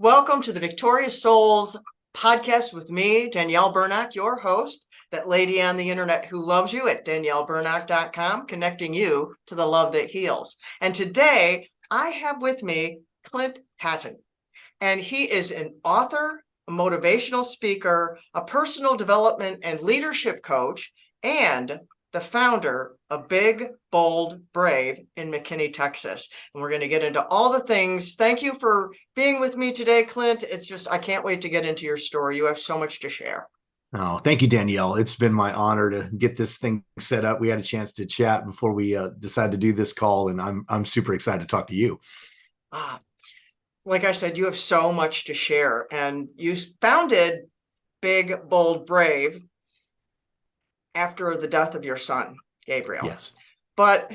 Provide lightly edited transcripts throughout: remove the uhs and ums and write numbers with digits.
Welcome to the Victorious Souls podcast with me, Danielle Burnock, your host, that lady on the internet who loves you at danielleburnock.com, connecting you to the love that heals. And today I have with me Clint Hatton, and he is an author, a motivational speaker, a personal development and leadership coach, and the founder of Big, Bold, Brave in McKinney, Texas. And we're going to get into all the things. Thank you for being with me today, Clint. It's just, I can't wait to get into your story. You have so much to share. Oh, thank you, Danielle. It's been my honor to get this thing set up. We had a chance to chat before we decided to do this call, and I'm super excited to talk to you. Like I said, you have so much to share, and you founded Big, Bold, Brave after the death of your son, Gabriel. Yes. But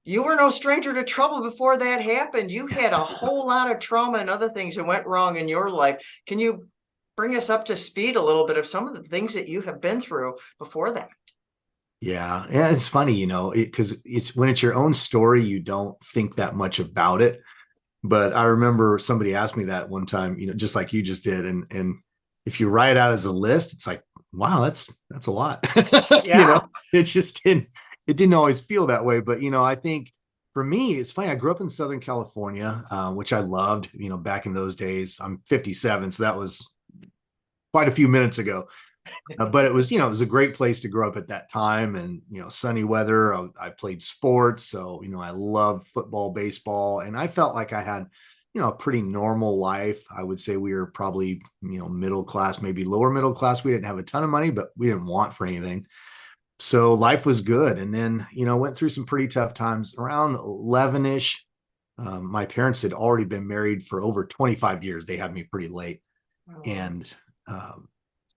you were no stranger to trouble before that happened. You had a whole lot of trauma and other things that went wrong in your life. Can you bring us up to speed a little bit of some of the things that you have been through before that? Yeah, it's funny, because it's when it's your own story, you don't think that much about it. But I remember somebody asked me that one time, just like you just did, and if you write it out as a list, it's like, wow, that's a lot. Yeah. It didn't always feel that way. But I think for me, it's funny. I grew up in Southern California, which I loved. Back in those days, I'm 57, so that was quite a few minutes ago. But it was a great place to grow up at that time, and sunny weather. I played sports, so I loved football, baseball, and I felt like I had a pretty normal life. I would say we were probably middle class, maybe lower middle class. We didn't have a ton of money, but we didn't want for anything, so life was good. And then went through some pretty tough times around 11ish. My parents had already been married for over 25 years. They had me pretty late, and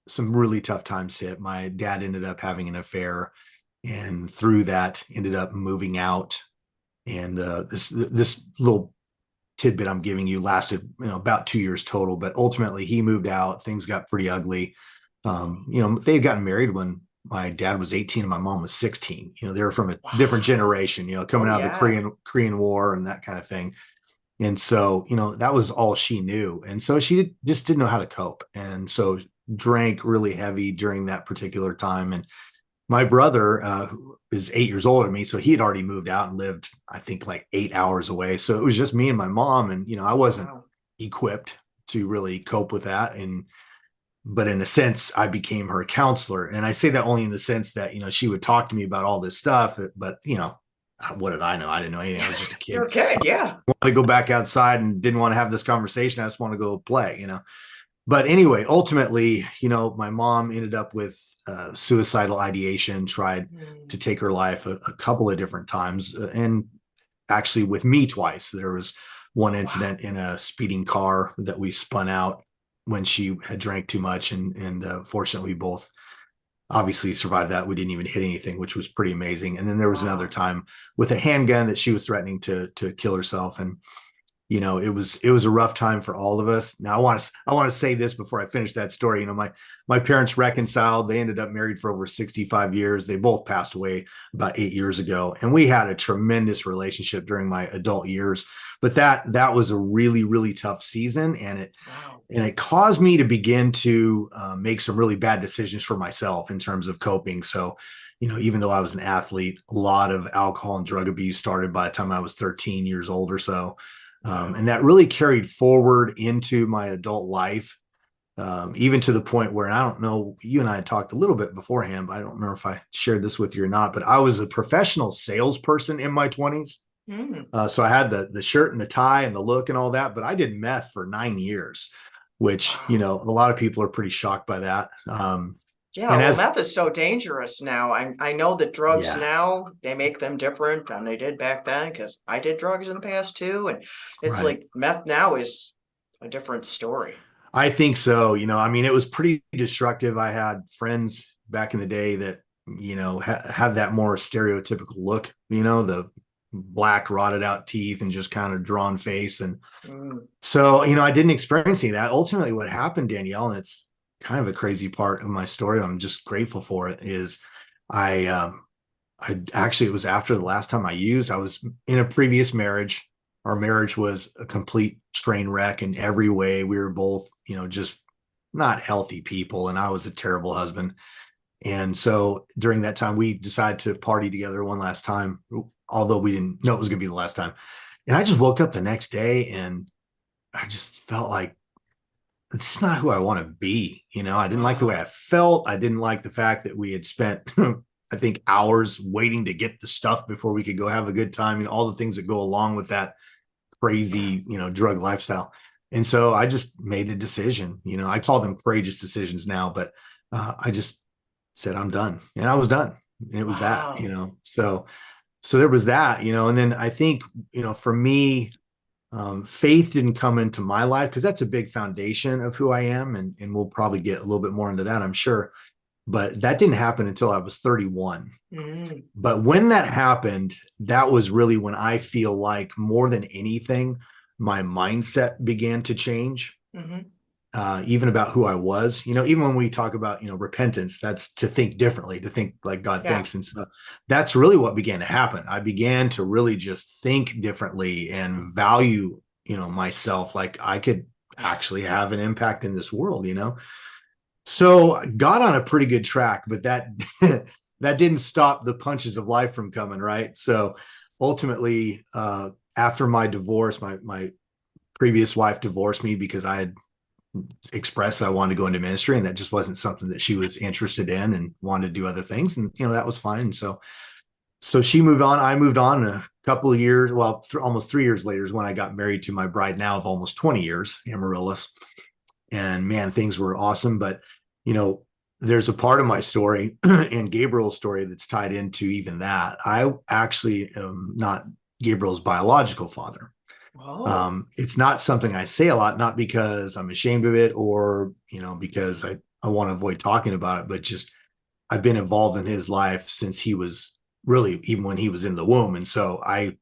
some really tough times hit. My dad ended up having an affair, and through that ended up moving out. And this little tidbit I'm giving you lasted about 2 years total, but ultimately he moved out. Things got pretty ugly. They had gotten married when my dad was 18 and my mom was 16. They were from a different generation, coming out of the Korean War and that kind of thing. And so, that was all she knew. And so she just didn't know how to cope. And so drank really heavy during that particular time. And my brother, who is 8 years older than me, so he had already moved out and lived, I think, like 8 hours away. So it was just me and my mom. And, I wasn't equipped to really cope with that. But in a sense, I became her counselor. And I say that only in the sense that, she would talk to me about all this stuff. But, what did I know? I didn't know anything. I was just a kid. You're a kid, yeah. I wanted to go back outside and didn't want to have this conversation. I just want to go play, But anyway, ultimately, my mom ended up with suicidal ideation, tried to take her life a couple of different times, and actually with me twice. There was one incident in a speeding car that we spun out when she had drank too much, and fortunately we both obviously survived that. We didn't even hit anything, which was pretty amazing. And then there was another time with a handgun that she was threatening to kill herself. And it was a rough time for all of us. Now I want to say this before I finish that story. My parents reconciled. They ended up married for over 65 years. They both passed away about 8 years ago, and we had a tremendous relationship during my adult years. But that was a really, really tough season, and it caused me to begin to make some really bad decisions for myself in terms of coping. So, even though I was an athlete, a lot of alcohol and drug abuse started by the time I was 13 years old or so. And that really carried forward into my adult life, even to the point where, and I don't know, you and I had talked a little bit beforehand, but I don't remember if I shared this with you or not, but I was a professional salesperson in my 20s. So I had the shirt and the tie and the look and all that, but I did meth for 9 years, which, a lot of people are pretty shocked by that. Meth is so dangerous now. I know that drugs now, they make them different than they did back then, because I did drugs in the past too. And it's like meth now is a different story. I think so. It was pretty destructive. I had friends back in the day that, had that more stereotypical look, the black rotted out teeth and just kind of drawn face. And so, I didn't experience any of that. Ultimately what happened, Danielle, and it's kind of a crazy part of my story, I'm just grateful for it, is I actually, it was after the last time I was in a previous marriage. Our marriage was a complete train wreck in every way. We were both, just not healthy people, and I was a terrible husband. And so during that time, we decided to party together one last time, although we didn't know it was going to be the last time. And I just woke up the next day and I just felt like it's not who I want to be. I didn't like the way Wow. I felt. I didn't like the fact that we had spent, I think, hours waiting to get the stuff before we could go have a good time, all the things that go along with that Yeah. crazy, drug lifestyle. And so I just made a decision. I call them courageous decisions now, but I just said, I'm done. And I was done. And it was that, Wow. so there was that, and then I think, for me, faith didn't come into my life because that's a big foundation of who I am. And we'll probably get a little bit more into that, I'm sure. But that didn't happen until I was 31. Mm-hmm. But when that happened, that was really when I feel like more than anything, my mindset began to change, Mm-hmm. even about who I was. Even when we talk about, repentance, that's to think differently, to think like God Yeah. thinks. And so that's really what began to happen. I began to really just think differently and value, myself, like I could actually have an impact in this world. So got on a pretty good track, but that that didn't stop the punches of life from coming, right? So ultimately, after my divorce, my previous wife divorced me because I had expressed I wanted to go into ministry, and that just wasn't something that she was interested in and wanted to do other things, and that was fine. And so she moved on. I moved on a couple of years. Well, almost 3 years later is when I got married to my bride now of almost 20 years, Amaryllis. And man, things were awesome. But, you know, there's a part of my story and Gabriel's story that's tied into even that. I actually am not Gabriel's biological father. Oh. It's not something I say a lot, not because I'm ashamed of it or, because I want to avoid talking about it, but just I've been involved in his life since he was really, even when he was in the womb. And so I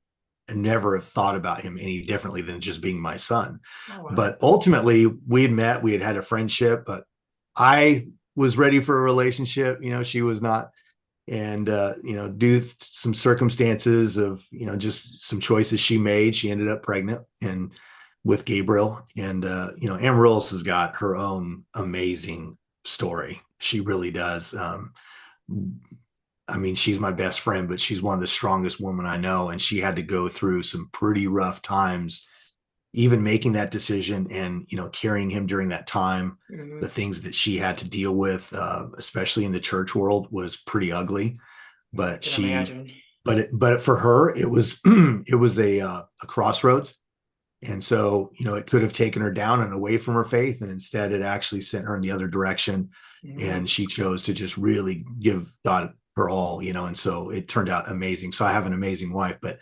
never have thought about him any differently than just being my son. Oh, wow. But ultimately, we had met, we had a friendship, but I was ready for a relationship. She was not. And, due to some circumstances of, just some choices she made, she ended up pregnant and with Gabriel. And, Amaryllis has got her own amazing story. She really does. I mean, she's my best friend, but she's one of the strongest women I know. And she had to go through some pretty rough times, even making that decision and, carrying him during that time. The Mhm. things that she had to deal with, especially in the church world, was pretty ugly. I But can imagine. but for her, it was, it was a crossroads. And so, it could have taken her down and away from her faith. And instead, it actually sent her in the other direction. And Mhm. she chose to just really give God her all, and so it turned out amazing. So I have an amazing wife. But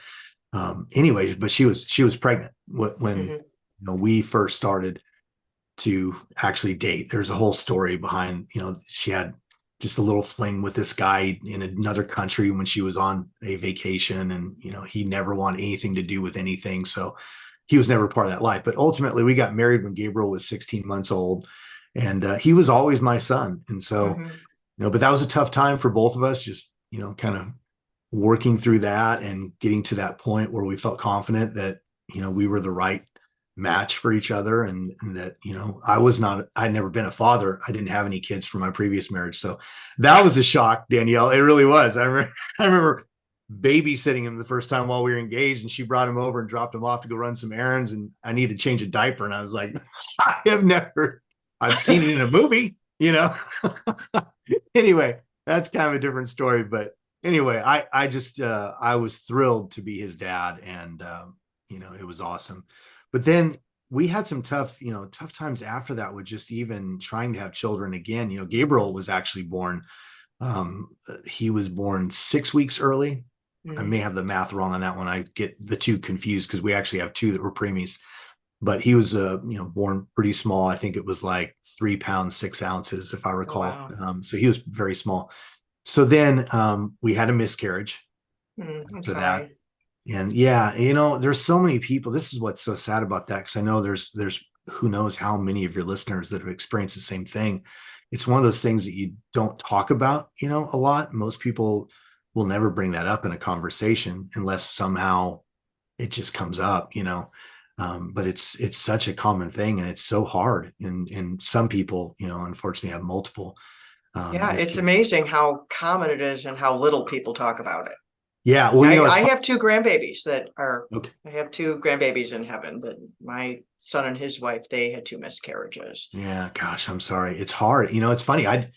anyways, but she was pregnant when Mhm. we first started to actually date. There's a whole story behind, she had just a little fling with this guy in another country when she was on a vacation, and he never wanted anything to do with anything. So he was never part of that life. But ultimately, we got married when Gabriel was 16 months old, and he was always my son. And so, Mhm. but that was a tough time for both of us, just, kind of working through that and getting to that point where we felt confident that, we were the right match for each other. And that, I'd never been a father. I didn't have any kids from my previous marriage. So that was a shock, Danielle. It really was. I remember babysitting him the first time while we were engaged, and she brought him over and dropped him off to go run some errands. And I needed to change a diaper. And I was like, I've seen it in a movie, anyway, that's kind of a different story. But anyway, I just I was thrilled to be his dad, and it was awesome. But then we had some tough times after that with just even trying to have children again. Gabriel was actually born. He was born 6 weeks early. I may Mhm. have the math wrong on that one. I get the two confused because we actually have two that were preemies. But he was born pretty small. I think it was like 3 pounds 6 ounces, if I Oh, recall. wow. So he was very small. So then we had a miscarriage I'm for that. sorry. And yeah, there's so many people. This is what's so sad about that, because I know there's who knows how many of your listeners that have experienced the same thing. It's one of those things that you don't talk about, a lot. Most people will never bring that up in a conversation unless somehow it just comes up, but it's such a common thing, and it's so hard. And some people, unfortunately have multiple Yeah, it's miscarriages. amazing how common it is and how little people talk about it. Yeah, well, I it's fun. have two grandbabies that are, Okay. I have two grandbabies in heaven, but my son and his wife, they had two miscarriages. Yeah, gosh, I'm sorry. It's hard. It's funny. I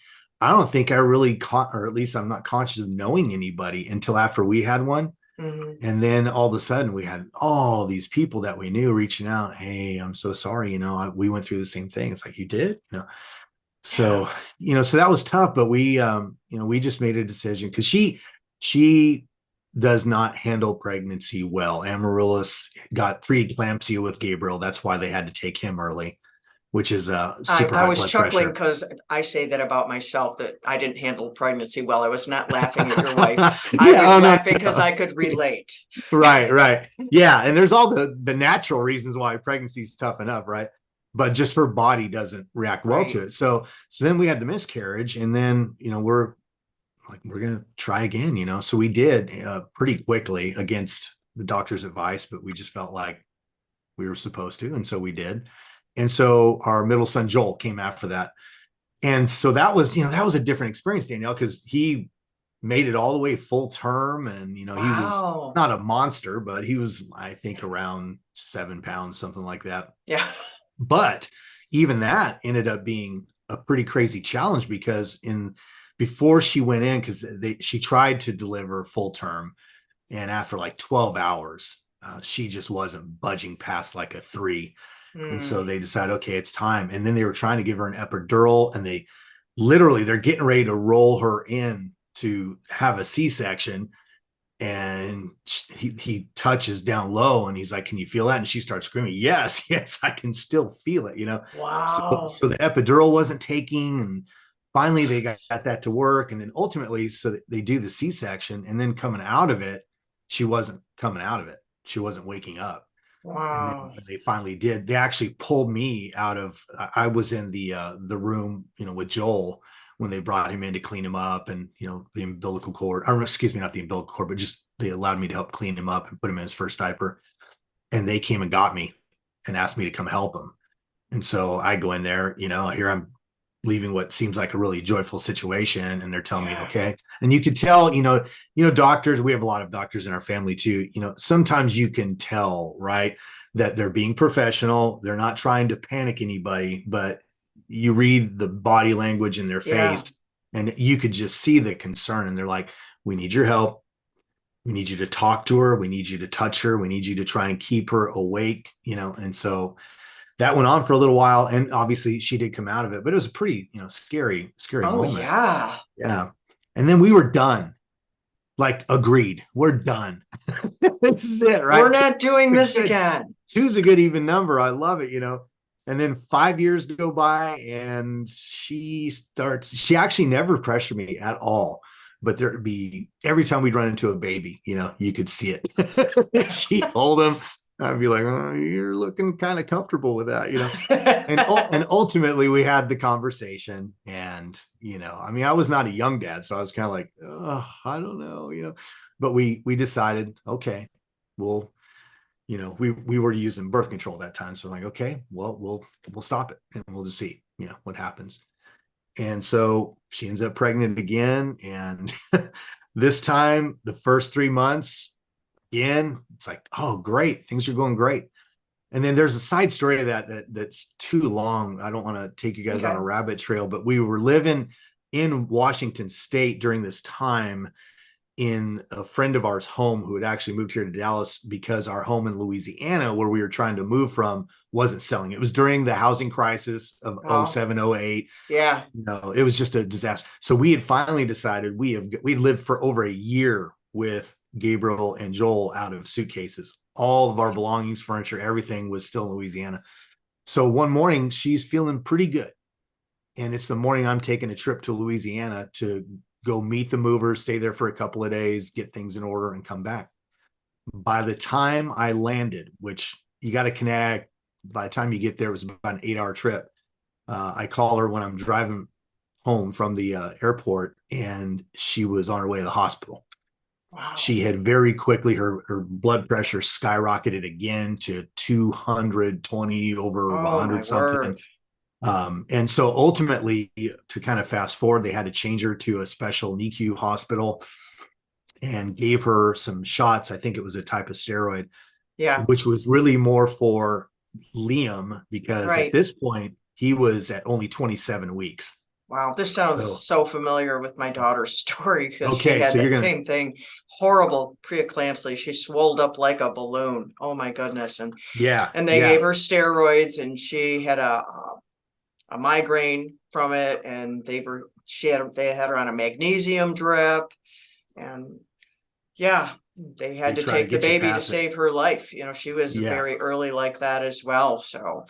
don't think I really caught, or at least I'm not conscious of knowing anybody until after we had one. Hmm. And then all of a sudden we had all these people that we knew reaching out. Hey, I'm so sorry. We went through the same thing. It's like, you did, Yeah. so, so that was tough, but we just made a decision because she does not handle pregnancy well. Amaryllis got preeclampsia with Gabriel. That's why they had to take him early, which is super I high was blood chuckling pressure. because I say that about myself that I didn't handle pregnancy well. I was not laughing at your wife. I Yeah, was oh no, laughing because no. I could relate. Right, right. Yeah, and there's all the natural reasons why pregnancy is tough enough, right? But just her body doesn't react well to Right. it. So then we had the miscarriage, and then we're like, we're gonna try again, So we did pretty quickly against the doctor's advice, but we just felt like we were supposed to, and so we did. And so our middle son Joel came after that, and so that was a different experience, Danielle, because he made it all the way full term, and he was Wow. not a monster, but he was, I think, around 7 pounds, something like that. Yeah. But even that ended up being a pretty crazy challenge because in before she went in, because she tried to deliver full term, and after like 12 hours, she just wasn't budging past like a 3. And so Mm. they decided, okay, it's time. And then they were trying to give her an epidural, and they're getting ready to roll her in to have a C-section. And he touches down low, and he's like, can you feel that? And she starts screaming, yes, yes, I can still feel it, so Wow. the epidural wasn't taking, and finally they got that to work. And then ultimately, so they do the C-section, and then coming out of it, she wasn't coming out of it, she wasn't waking up. And then Wow. when they finally did, they actually pulled me out of, I was in the room, with Joel when they brought him in to clean him up, and the umbilical cord, or excuse me, not the umbilical cord, but just they allowed me to help clean him up and put him in his first diaper. And they came and got me and asked me to come help him. And so I go in there, here I'm leaving what seems like a really joyful situation, and they're telling me, Yeah. okay. And you could tell, doctors, we have a lot of doctors in our family too, sometimes you can tell, right, that they're being professional, they're not trying to panic anybody, but you read the body language in their face, Yeah. and you could just see the concern, and they're like, we need your help, we need you to talk to her, we need you to touch her, we need you to try and keep her awake, and so that went on for a little while, and obviously she did come out of it, but it was a pretty, scary Oh, moment. yeah. Yeah. And then we were done. Like, agreed. We're done. This is it, We're right? not doing this Good. again. Two's a good even number. I love it. And then 5 years go by, and she actually never pressured me at all. But there'd be every time we'd run into a baby, you could see it. She'd hold him. I'd be like, oh, you're looking kind of comfortable with that. And ultimately we had the conversation, and I mean, I was not a young dad, so I was kind of like, oh, I don't know. But we decided, okay, well, we were using birth control at that time, so I'm like, okay, well, we'll stop it, and we'll just see what happens. And so she ends up pregnant again, and this time the first 3 months, again, it's like, oh, great, things are going great. And then there's a side story of that's too long. I don't want to take you guys on Okay. a rabbit trail, but we were living in Washington State during this time in a friend of ours' home who had actually moved here to Dallas because our home in Louisiana, where we were trying to move from, wasn't selling. It was during the housing crisis of Oh, 07, 08. yeah. It was just a disaster. So we had finally decided we lived for over a year with Gabriel and Joel out of suitcases. All of our belongings, furniture, everything was still in Louisiana. So one morning she's feeling pretty good. And it's the morning I'm taking a trip to Louisiana to go meet the movers, stay there for a couple of days, get things in order, and come back. By the time I landed, which you got to connect, by the time you get there, it was about an 8-hour trip. I call her when I'm driving home from the airport, and she was on her way to the hospital. Wow. She had very quickly, her blood pressure skyrocketed again to 220 over Oh, my 100 something. word. And so ultimately, to kind of fast forward, they had to change her to a special NICU hospital and gave her some shots. I think it was a type of steroid, Yeah, which was really more for Liam because at right. this point he was at only 27 weeks. Wow, this sounds So, so familiar with my daughter's story because she okay, had so you're that going to, same thing. Horrible preeclampsia. She swelled up like a balloon. Oh my goodness. yeah, And they gave yeah, her steroids and she had a migraine from it and they had her on a magnesium drip and yeah, they they had to try to take the get you baby to past it. save her life. She was Yeah, very early like that as well. So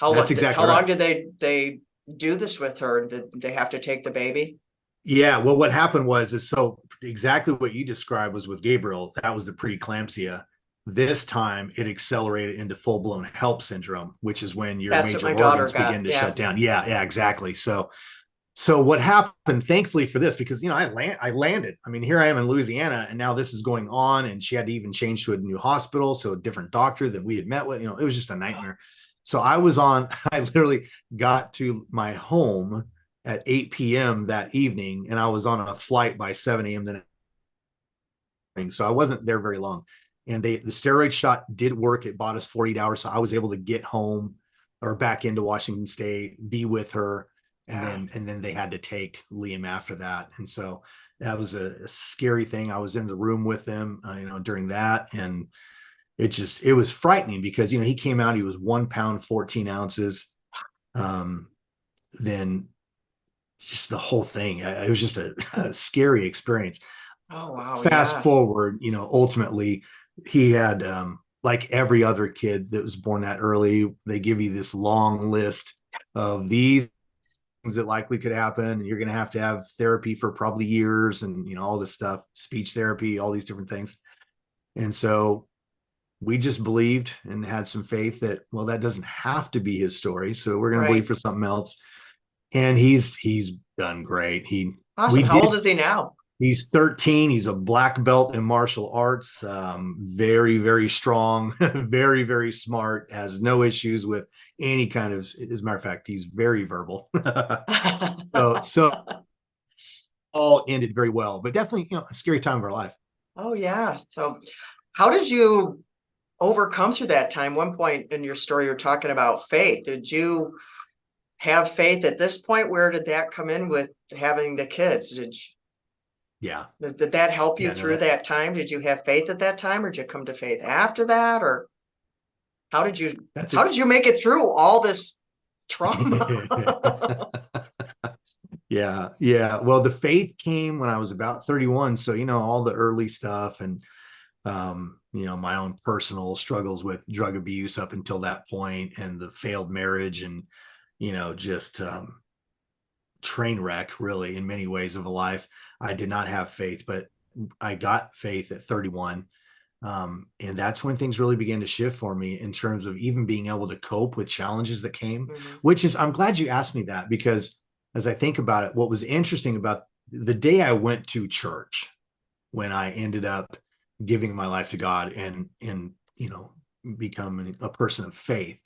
that's exactly how long right. did they do this with her? Did they have to take the baby? Yeah, well, what happened was is so exactly what you described was with Gabriel. That was the preeclampsia. This time it accelerated into full blown HELP syndrome, which is when your That's what major my daughter organs got. begin to Yeah. shut down. Yeah, yeah, exactly. So what happened, thankfully for this, because I landed. I mean, here I am in Louisiana, and now this is going on, and she had to even change to a new hospital, so a different doctor than we had met with. It was just a nightmare. So I was on. I literally got to my home at 8 p.m. that evening, and I was on a flight by 7 a.m. the next morning. So I wasn't there very long. And the steroid shot did work. It bought us 48 hours, so I was able to get home or back into Washington State, be with her, and Yeah. then they had to take Liam after that. And so that was a scary thing. I was in the room with them, during that, and it was frightening because he came out, he was 1 pound 14 ounces. Um, then just the whole thing, it was just a scary experience. Oh wow. Fast Yeah. forward, ultimately he had, like every other kid that was born that early, they give you this long list of these things that likely could happen. And you're going to have therapy for probably years and, all this stuff, speech therapy, all these different things. And so we just believed and had some faith that, well, that doesn't have to be his story. So we're going to believe Right. for something else. And he's done great. We Awesome. How old did is he now? He's 13. He's a black belt in martial arts. Very, very strong, very, very smart, has no issues with any kind of, as a matter of fact, he's very verbal. So all ended very well, but definitely, a scary time of our life. Oh yeah. So how did you overcome through that time? One point in your story, you're talking about faith. Did you have faith at this point? Where did that come in with having the kids? Yeah. Did that help you Yeah. No, through that time? Did you have faith at that time, or did you come to faith after that? Or how did you that's how it. did you make it through all this trauma? Yeah. Yeah. Well, the faith came when I was about 31. So, all the early stuff and, my own personal struggles with drug abuse up until that point and the failed marriage and, just train wreck really in many ways of a life. I did not have faith, but I got faith at 31. And that's when things really began to shift for me in terms of even being able to cope with challenges that came, Mhm. which is, I'm glad you asked me that because as I think about it, what was interesting about the day I went to church when I ended up giving my life to God and becoming a person of faith,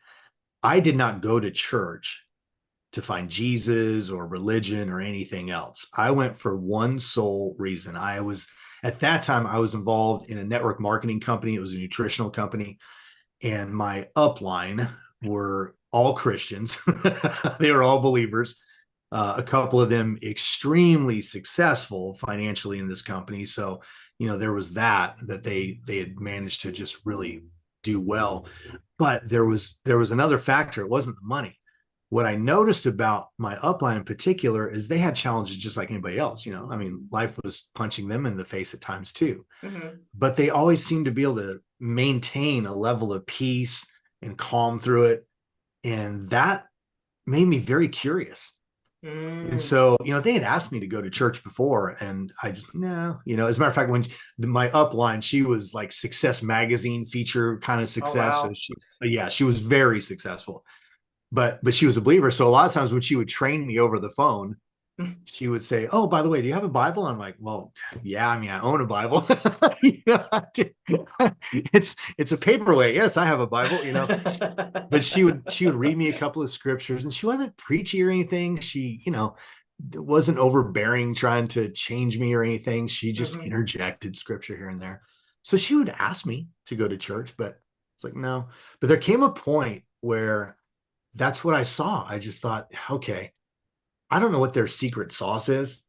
I did not go to church to find Jesus or religion or anything else. I went for one sole reason. At that time, I was involved in a network marketing company. It was a nutritional company. And my upline were all Christians. They were all believers. A couple of them extremely successful financially in this company. So, there was that they had managed to just really do well. But there was another factor. It wasn't the money. What I noticed about my upline in particular is they had challenges just like anybody else. I mean, life was punching them in the face at times too, Mhm. but they always seemed to be able to maintain a level of peace and calm through it. And that made me very curious. And Mm. so, they had asked me to go to church before, and I just, no, as a matter of fact, when my upline, she was like Success Magazine feature kind of Oh success. So wow. yeah, she was very successful, but she was a believer. So a lot of times when she would train me over the phone, she would say, "Oh, by the way, do you have a Bible?" I'm like, "Well, yeah, I mean, I own a Bible." You know, it's a paperweight. Yes, I have a Bible, you know. But she would read me a couple of scriptures, and she wasn't preachy or anything. She, wasn't overbearing trying to change me or anything. She just Mhm. interjected scripture here and there. So she would ask me to go to church, but it's like, no. But there came a point where that's what I saw. I just thought, okay, I don't know what their secret sauce is,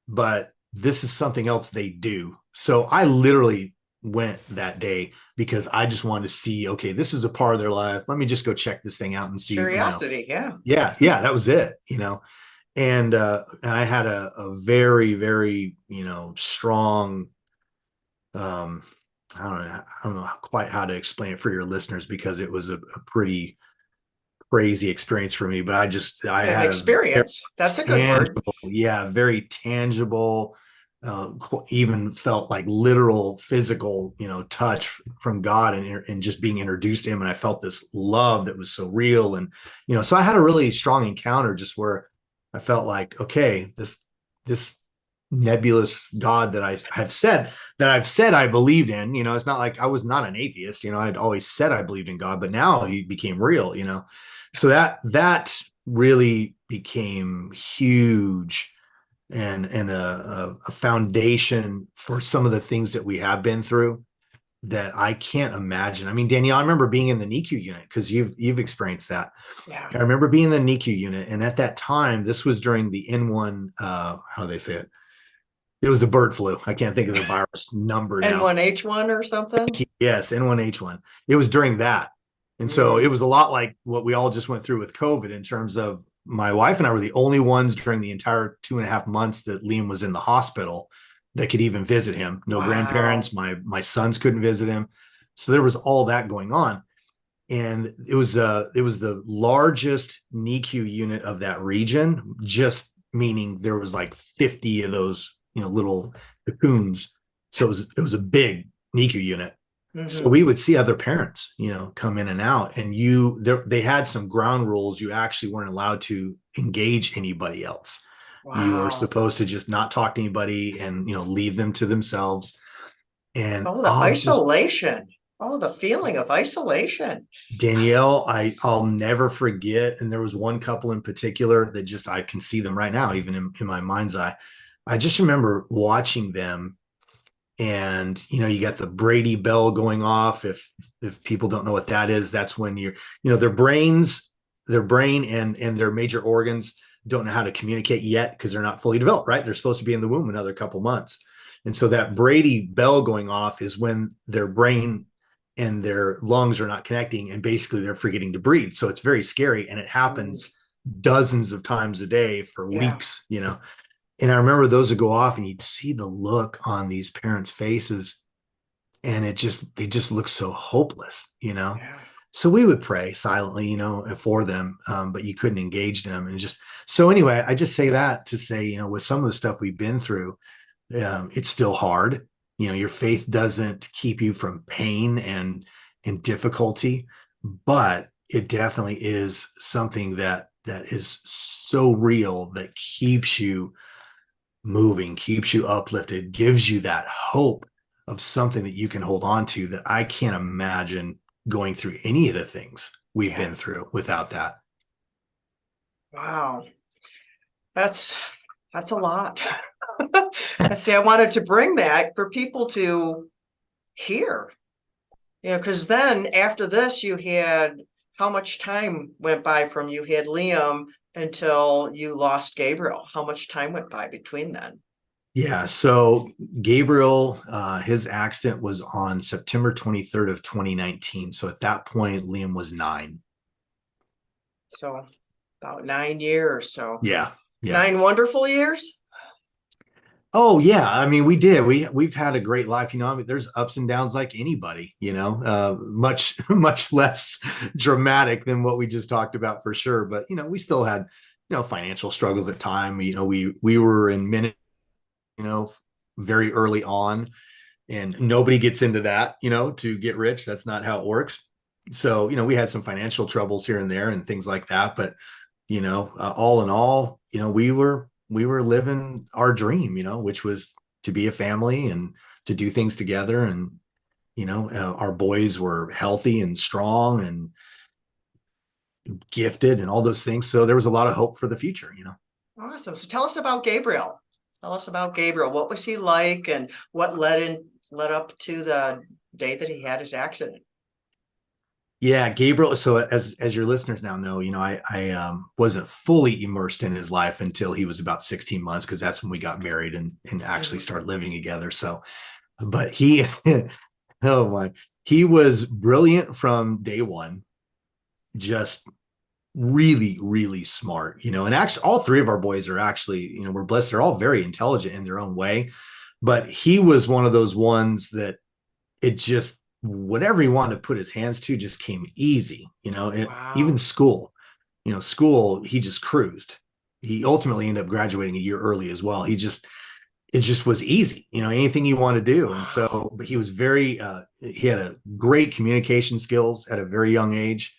but this is something else they do. So I literally went that day because I just wanted to see, okay, this is a part of their life. Let me just go check this thing out and see, Curiosity, yeah. yeah, that was it, and I had a very, very, strong, um, I don't know quite how to explain it for your listeners because it was a pretty crazy experience for me, but I An had a very experience. That's a good word. tangible, yeah, very tangible, even felt like literal physical, touch from God and just being introduced to him. And I felt this love that was so real. And, so I had a really strong encounter just where I felt like, okay, this nebulous God that I've said I believed in, it's not like I was not an atheist, I'd always said I believed in God, but now he became real, so that really became huge and a foundation for some of the things that we have been through that I can't imagine. I mean, Danielle, I remember being in the NICU unit because you've experienced that. Yeah. I remember being in the NICU unit, and at that time, this was during the N1, how do they say it? It was the bird flu. I can't think of the virus number now. N1H1 or something? Yes, N1H1. It was during that. And so it Mm. was a lot like what we all just went through with COVID in terms of my wife and I were the only ones during the entire 2.5 months that Liam was in the hospital that could even visit him. No Wow. grandparents. My sons couldn't visit him. So there was all that going on. And it was the largest NICU unit of that region, just meaning there was like 50 of those, little cocoons. So it was a big NICU unit. So Hmm. we would see other parents, come in and out, and they had some ground rules. You actually weren't allowed to engage anybody else. You were Wow. supposed to just not talk to anybody and, leave them to themselves. And Oh, the I'll just isolation. Oh, the feeling of isolation. Danielle, I'll never forget. And there was one couple in particular that just I can see them right now, even in my mind's eye. I just remember watching them, and you got the Brady bell going off. If people don't know what that is, that's when their brain and their major organs don't know how to communicate yet because they're not fully developed, right? They're supposed to be in the womb another couple months. And so that Brady bell going off is when their brain and their lungs are not connecting and basically they're forgetting to breathe. So it's very scary, and it Mm. happens dozens of times a day for Yeah. weeks. And I remember those would go off and you'd see the look on these parents' faces, and they just look so hopeless. Yeah. So we would pray silently, for them, but you couldn't engage them. And just so anyway, I just say that to say, with some of the stuff we've been through, it's still hard. Your faith doesn't keep you from pain and difficulty, but it definitely is something that is so real that keeps you moving, keeps you uplifted, gives you that hope of something that you can hold on to that I can't imagine going through any of the things we've Yeah. been through without that. Wow. That's that's a lot. See, I wanted to bring that for people to hear, because then after this, you had how much time went by from you had Liam until you lost Gabriel? How much time went by between then? Yeah. So Gabriel, his accident was on September 23rd of 2019. So at that point, Liam was 9. So about 9 years. So Yeah. Yeah. 9 wonderful years. Oh yeah, I mean we did. We've had a great life, I mean there's ups and downs like anybody, much much less dramatic than what we just talked about for sure, but we still had financial struggles at time. We were in minute, you know very early on, and nobody gets into that, to get rich. That's not how it works. So, we had some financial troubles here and there and things like that, but All in all, we were living our dream, which was to be a family and to do things together. And, our boys were healthy and strong and gifted and all those things. So there was a lot of hope for the future. Awesome. So tell us about Gabriel. Tell us about Gabriel. What was he like, and what led up to the day that he had his accident? Yeah, Gabriel. So as your listeners now know, I wasn't fully immersed in his life until he was about 16 months, because that's when we got married and actually Mhm. started living together. So, but he, oh my, he was brilliant from day one. Just really, really smart. And actually, all three of our boys are actually, we're blessed. They're all very intelligent in their own way. But he was one of those ones that it just, whatever he wanted to put his hands to just came easy. Even Wow. school, he just cruised. He ultimately ended up graduating a year early as well. It just was easy, anything you want to do. And Wow. so, but he was he had a great communication skills at a very young age,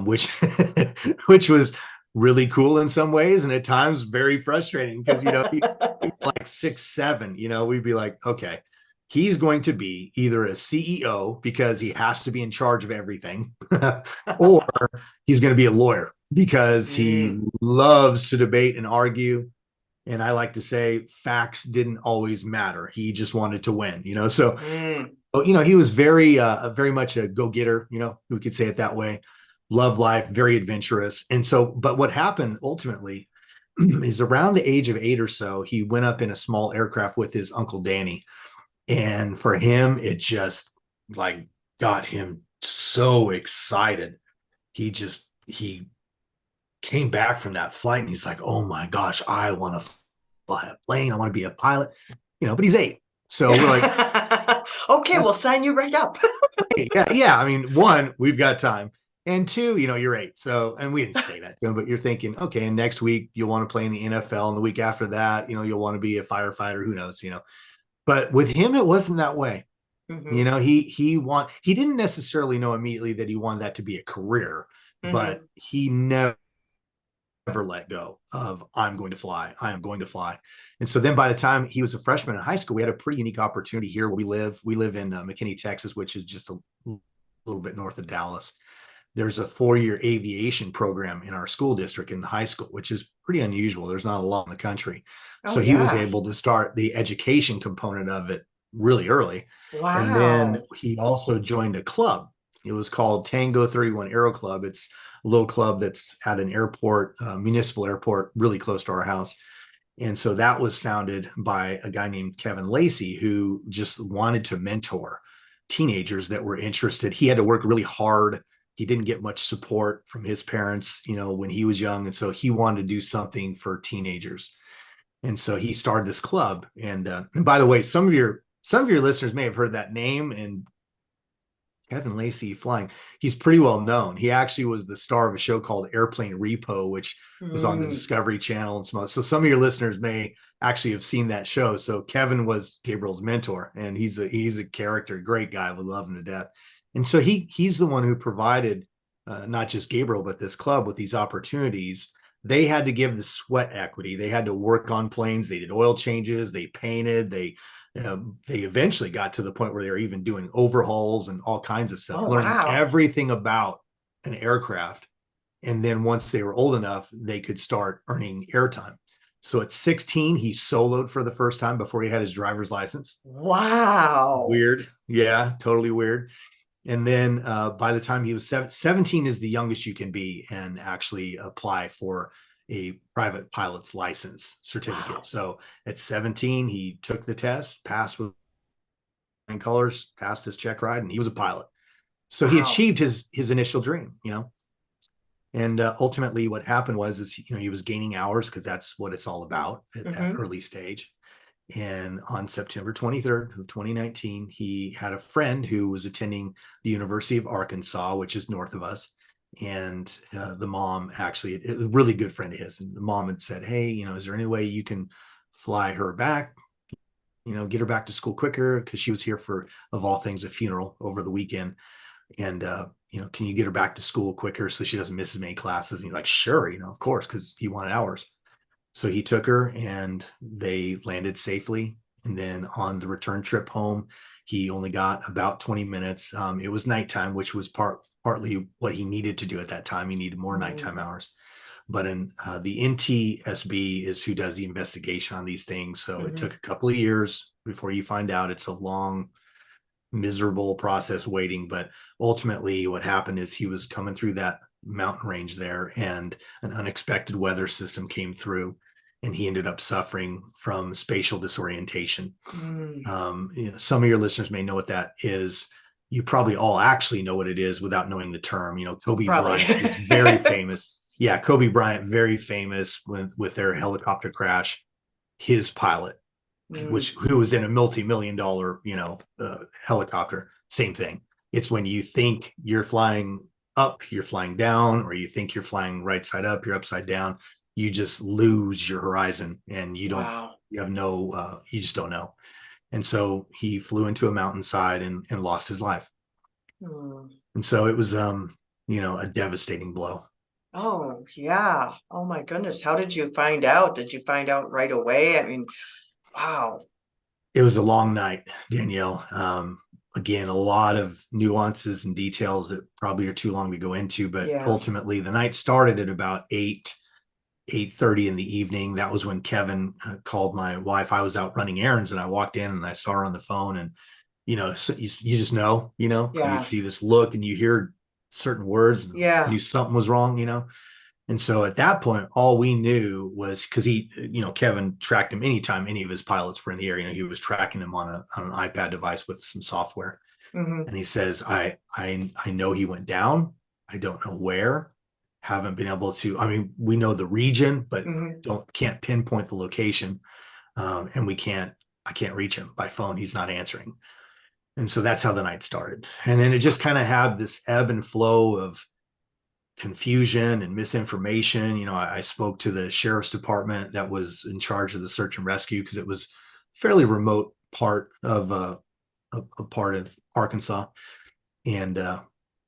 which, which was really cool in some ways. And at times very frustrating because, like 6, 7, we'd be like, okay, he's going to be either a CEO because he has to be in charge of everything, or he's going to be a lawyer because he Mm, loves to debate and argue. And I like to say facts didn't always matter. He just wanted to win. So, mm. he was very much a go-getter, we could say it that way. Love life, very adventurous. And so, but what happened ultimately is around the age of 8 or so, he went up in a small aircraft with his uncle Danny. And for him, it just like got him so excited. He came back from that flight and he's like, oh my gosh, I want to fly a plane. I want to be a pilot, but he's 8. So we're like, Okay, we'll sign you right up. hey, yeah, yeah. I mean, one, we've got time. And two, you're 8. So, and we didn't say that to him, but you're thinking, okay, and next week you'll want to play in the NFL. And the week after that, you'll want to be a firefighter. Who knows. But with him, it wasn't that way. Hmm. He didn't necessarily know immediately that he wanted that to be a career, but Hmm. he never let go of I'm going to fly. I am going to fly. And so then by the time he was a freshman in high school, we had a pretty unique opportunity here where we live. We live in McKinney, Texas, which is just a little bit north of Dallas. There's a 4-year aviation program in our school district in the high school, which is pretty unusual. There's not a lot in the country. Oh So he was yeah. able to start the education component of it really early. And then Wow. he also joined a club. It was called Tango 31 Aero Club. It's a little club that's at an airport, municipal airport, really close to our house. And so that was founded by a guy named Kevin Lacey, who just wanted to mentor teenagers that were interested. He had to work really hard. He didn't get much support from his parents, when he was young. And so he wanted to do something for teenagers. And so he started this club. And by the way, some of your listeners may have heard that name, and Kevin Lacey flying. He's pretty well known. He actually was the star of a show called Airplane Repo, which was on the Mm. Discovery Channel and so some of your listeners may actually have seen that show. So Kevin was Gabriel's mentor, and he's a character, great guy. We love him to death. And so he's the one who provided not just Gabriel but this club with these opportunities. They had to give the sweat equity. They had to work on planes. They did oil changes. They painted. They eventually got to the point where they were even doing overhauls and all kinds of stuff, Oh learning wow. everything about an aircraft. And then once they were old enough, they could start earning airtime. So at 16, he soloed for the first time before he had his driver's license. Wow. Weird. Yeah, totally weird. And then by the time he was 17 is the youngest you can be and actually apply for a private pilot's license certificate. Wow. So at 17, he took the test, passed with colors, passed his check ride, and he was a pilot. So he Wow. achieved his initial dream. And ultimately, what happened was he was gaining hours because that's what it's all about at that Hmm. early stage. And on September 23rd of 2019, he had a friend who was attending the University of Arkansas, which is north of us. And the mom actually, a really good friend of his, and the mom had said, hey, is there any way you can fly her back, get her back to school quicker? Because she was here for, of all things, a funeral over the weekend. And can you get her back to school quicker so she doesn't miss as many classes? And he's like, sure, of course, because he wanted hours. So he took her and they landed safely. And then on the return trip home, he only got about 20 minutes. It was nighttime, which was partly what he needed to do at that time. He needed more nighttime hours. But in the NTSB is who does the investigation on these things. So it took a couple of years before you find out. It's a long, miserable process waiting. But ultimately, what happened is he was coming through that mountain range there, and an unexpected weather system came through, and he ended up suffering from spatial disorientation. Some of your listeners may know what that is. You probably all actually know what it is without knowing the term. Kobe Bryant is very famous. Yeah, Kobe Bryant, very famous with their helicopter crash. His pilot, who was in a multi-million-dollar, helicopter, same thing. It's when you think you're flying up, you're flying down, or you think you're flying right side up, you're upside down. You just lose your horizon, and you have no, you just don't know. And so he flew into a mountainside and lost his life. And so it was, a devastating blow. Oh, yeah. Oh my goodness. How did you find out? Did you find out right away? I mean, wow. It was a long night, Danielle. Again, a lot of nuances and details that probably are too long to go into, but ultimately the night started at about 8:30 in the evening. That was when Kevin called my wife. I was out running errands and I walked in and I saw her on the phone, and so you just know, you see this look and you hear certain words and knew something was wrong, And so at that point, all we knew was, because Kevin tracked him anytime any of his pilots were in the air. He was tracking them on an iPad device with some software. And he says, I know he went down. I don't know where. Haven't been able to. I mean, we know the region, but can't pinpoint the location. And I can't reach him by phone. He's not answering. And so that's how the night started. And then it just kind of had this ebb and flow of confusion and misinformation. I spoke to the sheriff's department that was in charge of the search and rescue, because it was fairly remote part of a part of Arkansas, and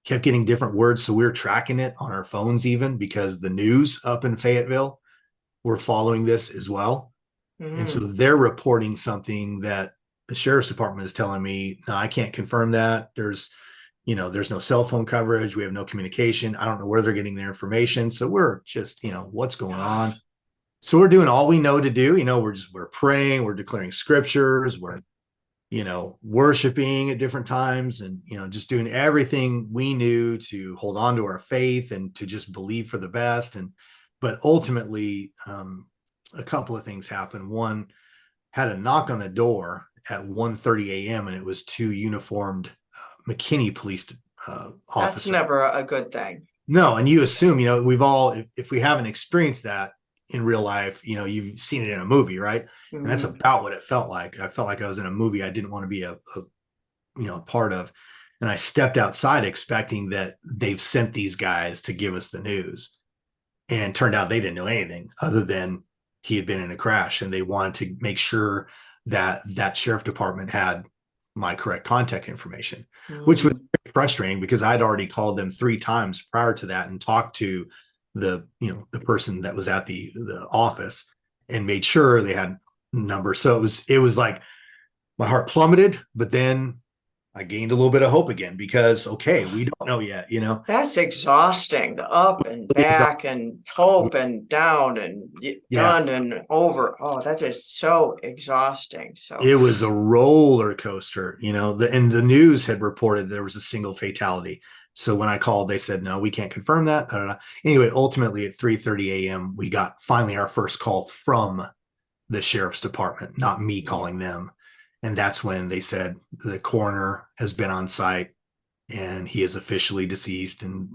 kept getting different words. So we were tracking it on our phones, even because the news up in Fayetteville were following this as well. And so they're reporting something that the sheriff's department is telling me, no, I can't confirm that. There's no cell phone coverage. We have no communication. I don't know where they're getting their information. So we're just, what's going on? So we're doing all we know to do. We're praying, we're declaring scriptures, we're, worshiping at different times, and, just doing everything we knew to hold on to our faith and to just believe for the best. But ultimately, a couple of things happened. One, had a knock on the door at 1:30 a.m. and it was two uniformed McKinney police officers. That's never a good thing. No, and you assume, we've all, if we haven't experienced that in real life, you've seen it in a movie, right? And that's about what it felt like. I felt like I was in a movie I didn't want to be a part of. And I stepped outside expecting that they've sent these guys to give us the news. And turned out they didn't know anything other than he had been in a crash, and they wanted to make sure that sheriff department had my correct contact information, which was frustrating because I'd already called them 3 times prior to that and talked to the person that was at the office and made sure they had numbers. So it was like my heart plummeted, but then I gained a little bit of hope again, because, okay, we don't know yet, That's exhausting, the up and back and hope and down and done and over. Oh, that is so exhausting. So it was a roller coaster, and the news had reported there was a single fatality. So when I called, they said, no, we can't confirm that. Anyway, ultimately at 3:30 a.m., we got finally our first call from the sheriff's department, not me calling them. And that's when they said the coroner has been on site and he is officially deceased. And,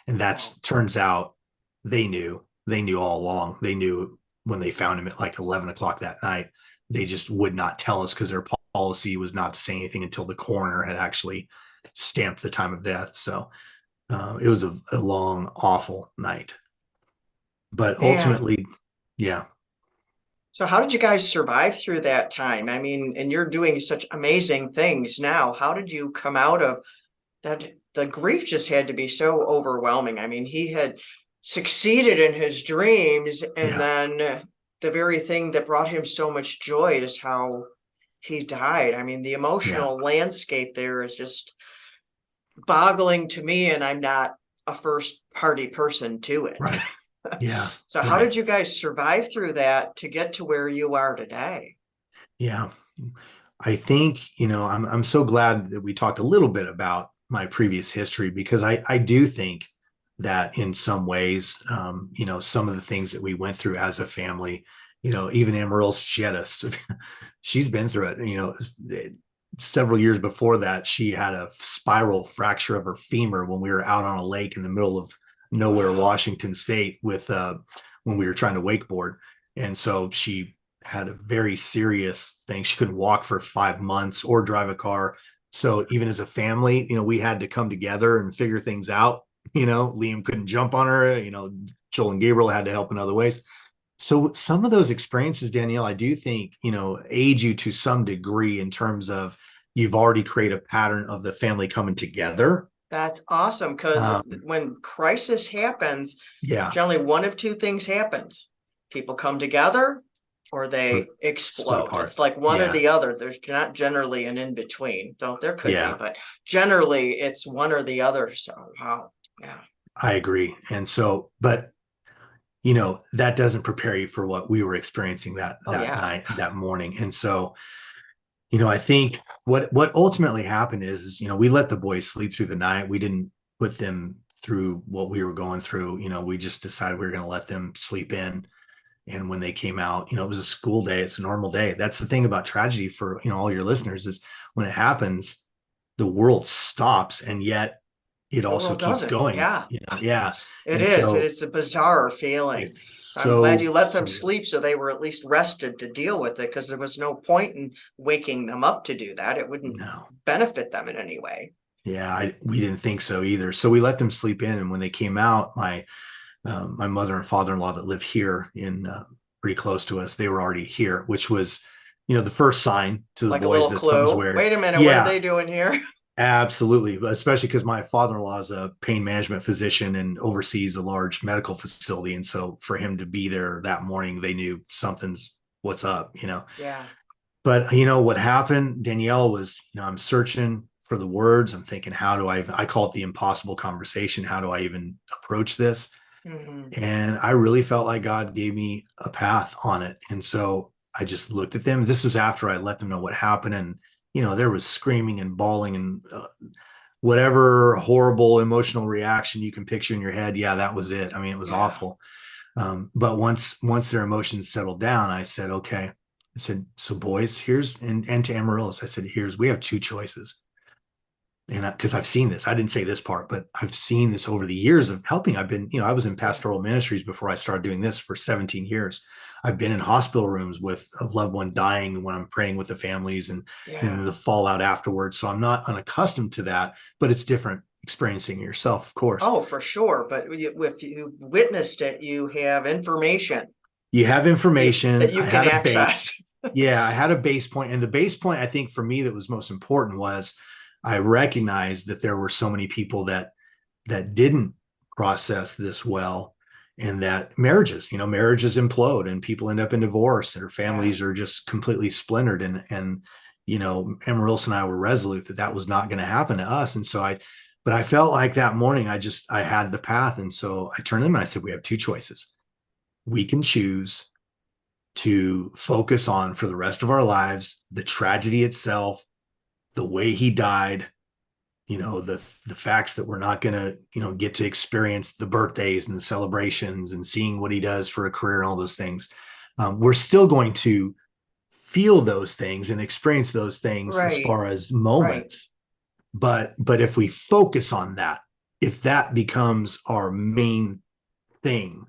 and that's, turns out they knew all along. They knew when they found him at like 11 o'clock that night. They just would not tell us because their policy was not to say anything until the coroner had actually stamped the time of death. So it was a long, awful night. But ultimately, yeah. So how did you guys survive through that time? I mean, and you're doing such amazing things now. How did you come out of that the grief just had to be so overwhelming. I mean, he had succeeded in his dreams, and Yeah. then the very thing that brought him so much joy is how he died. I mean, the Yeah. emotional landscape there is just boggling to me, and I'm not a first party person to it. Right. Yeah. So how Right. did you guys survive through that to get to where you are today? Yeah. I think, I'm so glad that we talked a little bit about my previous history, because I do think that in some ways, some of the things that we went through as a family, even Amarillo, she's been through it, several years before that, she had a spiral fracture of her femur when we were out on a lake in the middle of nowhere, Wow. Washington State, when we were trying to wakeboard. And so she had a very serious thing. She couldn't walk for 5 months or drive a car. So even as a family, we had to come together and figure things out. Liam couldn't jump on her, Joel and Gabriel had to help in other ways. So some of those experiences, Danielle, I do think, aid you to some degree in terms of you've already created a pattern of the family coming together. That's awesome, because Um, when crisis happens, yeah. generally one of two things happens. People come together or Or they split explode. apart. It's like one or Yeah. the other. There's not generally an in between, though there could be, Yeah. but generally it's one or the other. So, wow. Yeah. I agree. And so, but that doesn't prepare you for what we were experiencing Oh, that yeah. night, that morning. And so, I think what ultimately happened is, we let the boys sleep through the night. We didn't put them through what we were going through. We just decided we were going to let them sleep in. And when they came out, it was a school day. It's a normal day. That's the thing about tragedy for, all your listeners, is when it happens, the world stops, and yet it The also world keeps doesn't. going, Yeah. yeah. It And is. It so is a bizarre feeling. it's So I'm glad so you let them surreal. sleep so they were at least rested to deal with it, because there was no point in waking them up to do that. It wouldn't No. benefit them in any way. Yeah, we didn't think so either. So we let them sleep in, and when they came out, my mother and father-in-law that live here in pretty close to us, they were already here, which was, the first sign to the Like a boys little that something's clue. weird. Wait a minute, what are Yeah, they doing here? absolutely. Especially because my father-in-law is a pain management physician and oversees a large medical facility. And so for him to be there that morning, they knew something's what's up. Yeah. But what happened, Danielle, was, I'm searching for the words. I'm thinking, how do I call it the impossible conversation. How do I even approach this? Hmm. And I really felt like God gave me a path on it. And so I just looked at them. This was after I let them know what happened. And, there was screaming and bawling and whatever horrible emotional reaction you can picture in your head. Yeah, that was it. I mean, it was Yeah. awful. But once their emotions settled down, I said, okay. I said, so boys, and to Amaryllis, I said, we have two choices. And because I've seen this, I didn't say this part, but I've seen this over the years of helping. I've been, I was in Yeah. pastoral ministries before I started doing this for 17 years. I've been in hospital rooms with a loved one dying when I'm praying with the families and Yeah. the fallout afterwards. So I'm not unaccustomed to that, but it's different experiencing it yourself, of course. Oh, for sure. But if you witnessed it, you have information You have that information. you I can had a base. access. Yeah, I had a base point. And the base point, I think, for me that was most important was I recognized that there were so many people that didn't process this well, and that marriages implode and people end up in divorce, and their Yeah. families are just completely splintered. And Amaryllis and I were resolute that that was not going to happen to us. And so but I felt like that morning I had the path. And so I turned to them and I said, we have two choices. We can choose to focus on for the rest of our lives the tragedy itself, the way he died, the facts that we're not going to get to experience the birthdays and the celebrations and seeing what he does for a career and all those things. We're still going to feel those things and experience those things as Right. far as Right. moments, but if we focus on that, if that becomes our main thing,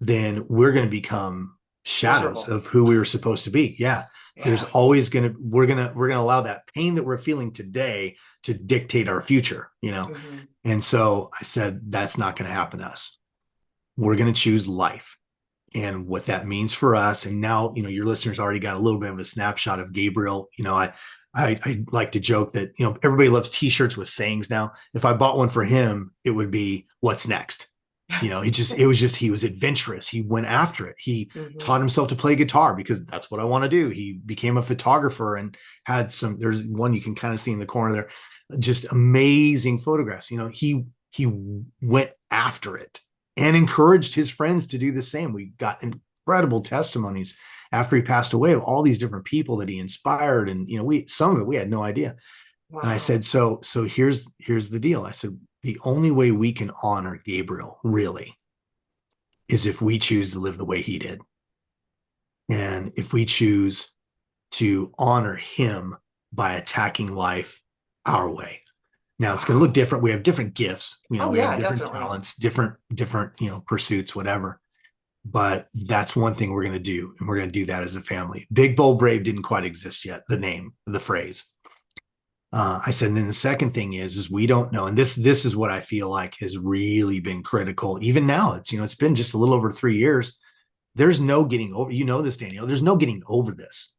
then we're going to become shadows Miserable. of who we were supposed to be. Yeah. There's Yeah. always we're gonna allow that pain that we're feeling today to dictate our future. Hmm. And so I said, that's not going to happen to us. We're going to choose life and what that means for us. And now, your listeners already got a little bit of a snapshot of Gabriel. I like to joke that, everybody loves t-shirts with sayings now. If I bought one for him, it would be, what's next? He was adventurous. He went after it. He Mhm. taught himself to play guitar because that's what I want to do. He became a photographer and there's one you can kind of see in the corner there, just amazing photographs. He went after it and encouraged his friends to do the same. We got incredible testimonies after he passed away of all these different people that he inspired. And, some of it, we had no idea. And I Wow. said, so here's the deal. I said, the only way we can honor Gabriel really is if we choose to live the way he did. And if we choose to honor him by attacking life our way. Now it's going to look Wow. different. We have different gifts, Oh we have yeah, different definitely. talents, different, pursuits, whatever. But that's one thing we're going to do. And we're going to do that as a family. Big, Bold, Brave didn't quite exist yet. The name, the phrase. I said, and then the second thing is we don't know. And this is what I feel like has really been critical. Even now, it's been just a little over 3 years. There's no getting over, this, Danielle, there's no getting over this.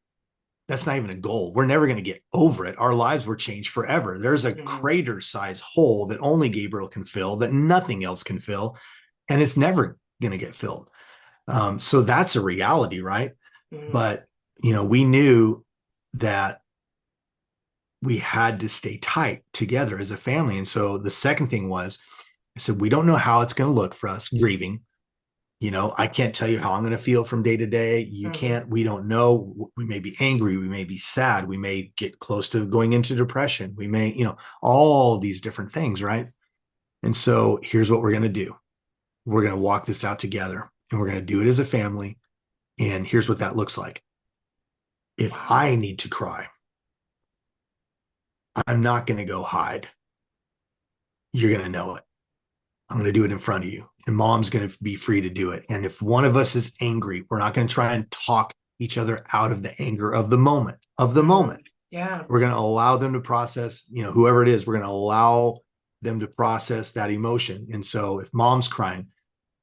That's not even a goal. We're never going to get over it. Our lives were changed forever. There's a Mhm. crater size hole that only Gabriel can fill, that nothing else can fill. And it's never going to get filled. So that's a reality, right? Mhm. But, we knew that we had to stay tight together as a family. And so the second thing was, I said, we don't know how it's going to look for us grieving. I can't tell you how I'm going to feel from day to day. You Mhm. can't, we don't know. We may be angry. We may be sad. We may get close to going into depression. We may, all these different things. Right. And so here's what we're going to do. We're going to walk this out together and we're going to do it as a family. And here's what that looks like. If Wow. I need to cry, I'm not going to go hide. You're going to know it. I'm going to do it in front of you. And mom's going to be free to do it. And if one of us is angry, we're not going to try and talk each other out of the anger of the moment, Mhm. Yeah. We're going to allow them to process, whoever it is, we're going to allow them to process that emotion. And so if mom's crying,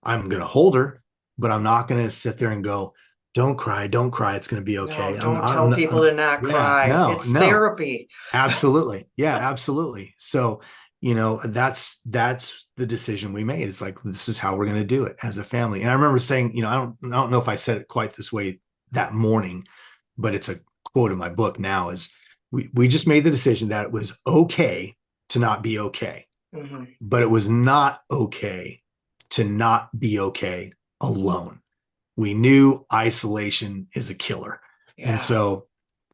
I'm going to hold her, but I'm not going to sit there and go, don't cry, don't cry. It's going to be No, okay. don't tell people to not Yeah, cry. no, It's no. therapy. Absolutely. Yeah, absolutely. So, that's the decision we made. It's like, this is how we're going to do it as a family. And I remember saying, I don't know if I said it quite this way that morning, but it's a quote in my book now is we just made the decision that it was okay to not be okay, Mhm. but it was not okay to not be okay alone. We knew isolation is a killer. And Yeah. so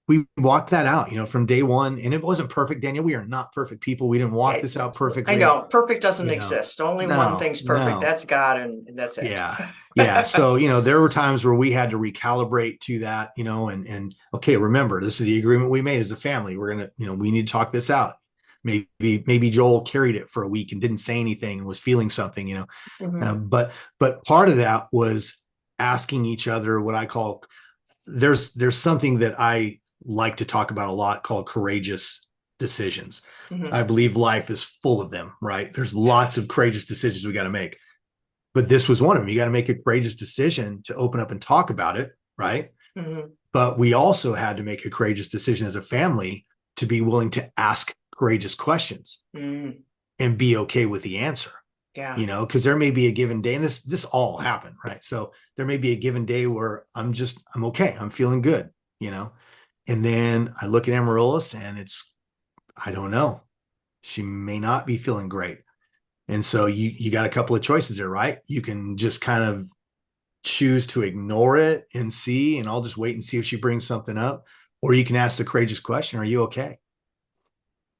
we walked that out, from day one. And it wasn't perfect, Daniel. We are not perfect people. We didn't walk It, this out I perfectly. know perfect doesn't You know, exist. Only one no, thing's perfect. no. That's God, and that's it. Yeah. Yeah. So, there were times where we had to recalibrate to that, and okay, remember, this is the agreement we made as a family. We're going to, we need to talk this out. Maybe Joel carried it for a week and didn't say anything and was feeling something, Mhm. but part of that was asking each other what I call, there's something that I like to talk about a lot called courageous decisions. Mhm. I believe life is full of them, right? There's lots of courageous decisions we got to make. But this was one of them. You got to make a courageous decision to open up and talk about it, right? Mhm. But we also had to make a courageous decision as a family to be willing to ask courageous questions Mhm. and be okay with the answer, Yeah. because there may be a given day, and this all happened, right? So there may be a given day where I'm okay, I'm feeling good, and then I look at Amaryllis and I don't know, she may not be feeling great. And so you got a couple of choices there, right? You can just kind of choose to ignore it and see, and I'll just wait and see if she brings something up, or you can ask the courageous question, are you okay?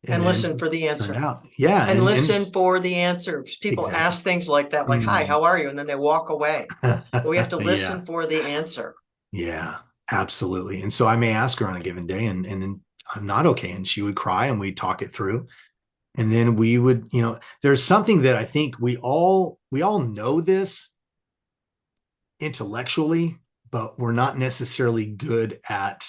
And And listen then for the turned answer. out, yeah, And and listen for the answers. People exactly. ask things like that, like, "Hi, Mm. how are you?" And then they walk away. But we have to Yeah, listen for the answer. yeah, absolutely. And so I may ask her on a given day, and then I'm not okay, and she would cry, and we'd talk it through, and then we would, there's something that I think we all know this intellectually, but we're not necessarily good at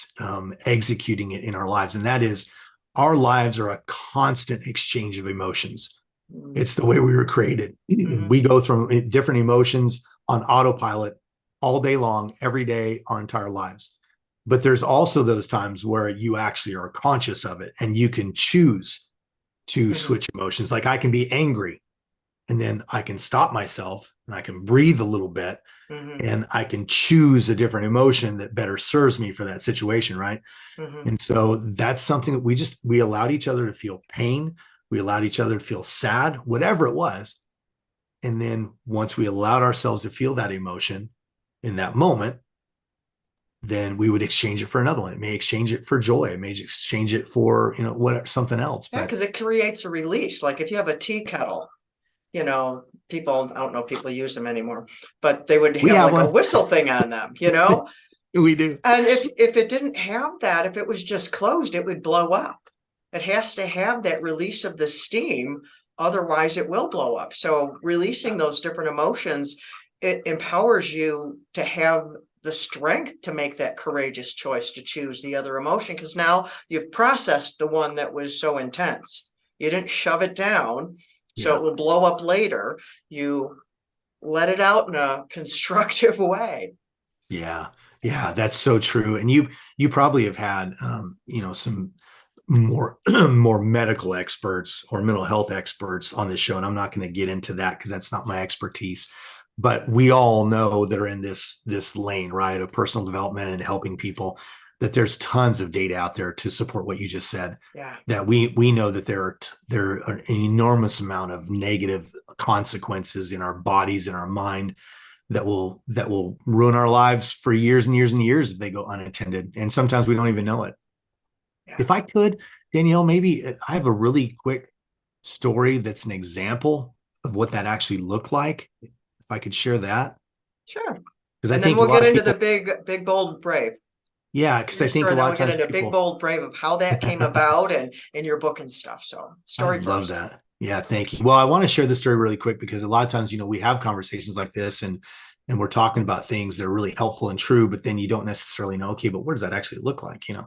executing it in our lives. And that is, our lives are a constant exchange of emotions. Mhm. It's the way we were created. Mhm. We go through different emotions on autopilot all day long, every day, our entire lives. But there's also those times where you actually are conscious of it and you can choose to switch emotions. Like I can be angry and then I can stop myself and I can breathe a little bit and I can choose a different emotion that better serves me for that situation. Right. And so that's something that we allowed each other to feel pain. We allowed each other to feel sad, whatever it was. And then once we allowed ourselves to feel that emotion in that moment, then we would exchange it for another one. It may exchange it for joy. It may exchange it for, something else. Yeah, But because it creates a release. Like if you have a tea kettle, people, I don't know if people use them anymore, but they would we have have like a one. whistle thing on them. We do. And if it didn't have that, if it was just closed, it would blow up. It has to have that release of the steam, otherwise it will blow up. So releasing those different emotions, it empowers you to have the strength to make that courageous choice to choose the other emotion, because now you've processed the one that was so intense. You didn't shove it down, so it will blow up later. You let it out in a constructive way. Yeah. Yeah, that's so true. And you probably have had some more more medical experts or mental health experts on this show, and I'm not going to get into that because that's not my expertise. But we all know that are in this lane, right, of personal development and helping people, that there's tons of data out there to support what you just said. Yeah. That we know that there are an enormous amount of negative consequences in our bodies, in our mind, that will ruin our lives for years and years and years if they go unattended. And sometimes we don't even know it. Yeah. If I could, Danielle, maybe I have a really quick story that's an example of what that actually looked like. If I could share that. Sure. Because I And then think a we'll lot get of into people, the big, bold, brave. yeah, because I Your think story, a then lot we'll of get times into big, people, bold, brave of how that came about and in your book and stuff. So I story love first. that. Yeah, thank you. Well, I want to share this story really quick because a lot of times, we have conversations like this and we're talking about things that are really helpful and true, but then you don't necessarily know, okay, but what does that actually look like? Yeah.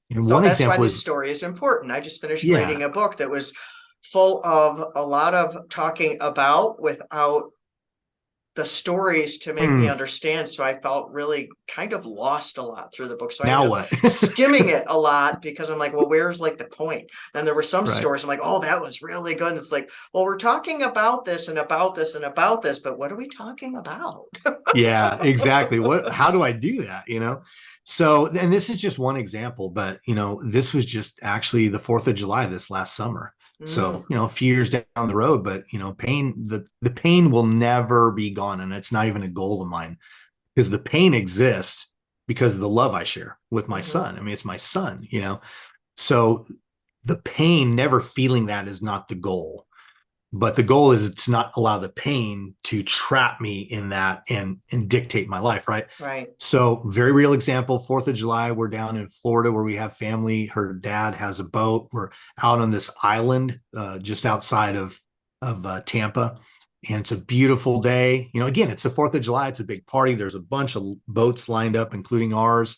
And So one that's why example this is, story is important. I just finished yeah, reading a book that was full of a lot of talking about without the stories to make me understand. So I felt really kind of lost a lot through the book. So I now ended up what? skimming it a lot because I'm like, well, where's like the point? Then there were some Right. stories I'm like, oh, that was really good. And it's like, well, we're talking about this and about this and about this, but what are we talking about? Yeah, exactly. How do I do that? So, and this is just one example, but this was just actually the 4th of July this last summer. So, a few years down the road, but the pain will never be gone. And it's not even a goal of mine because the pain exists because of the love I share with my son. I mean, it's my son. So the pain, never feeling that, is not the goal. But the goal is to not allow the pain to trap me in that and dictate my life. Right. Right. So very real example, 4th of July, we're down in Florida where we have family. Her dad has a boat. We're out on this island just outside of Tampa. And it's a beautiful day. Again, it's the 4th of July. It's a big party. There's a bunch of boats lined up, including ours,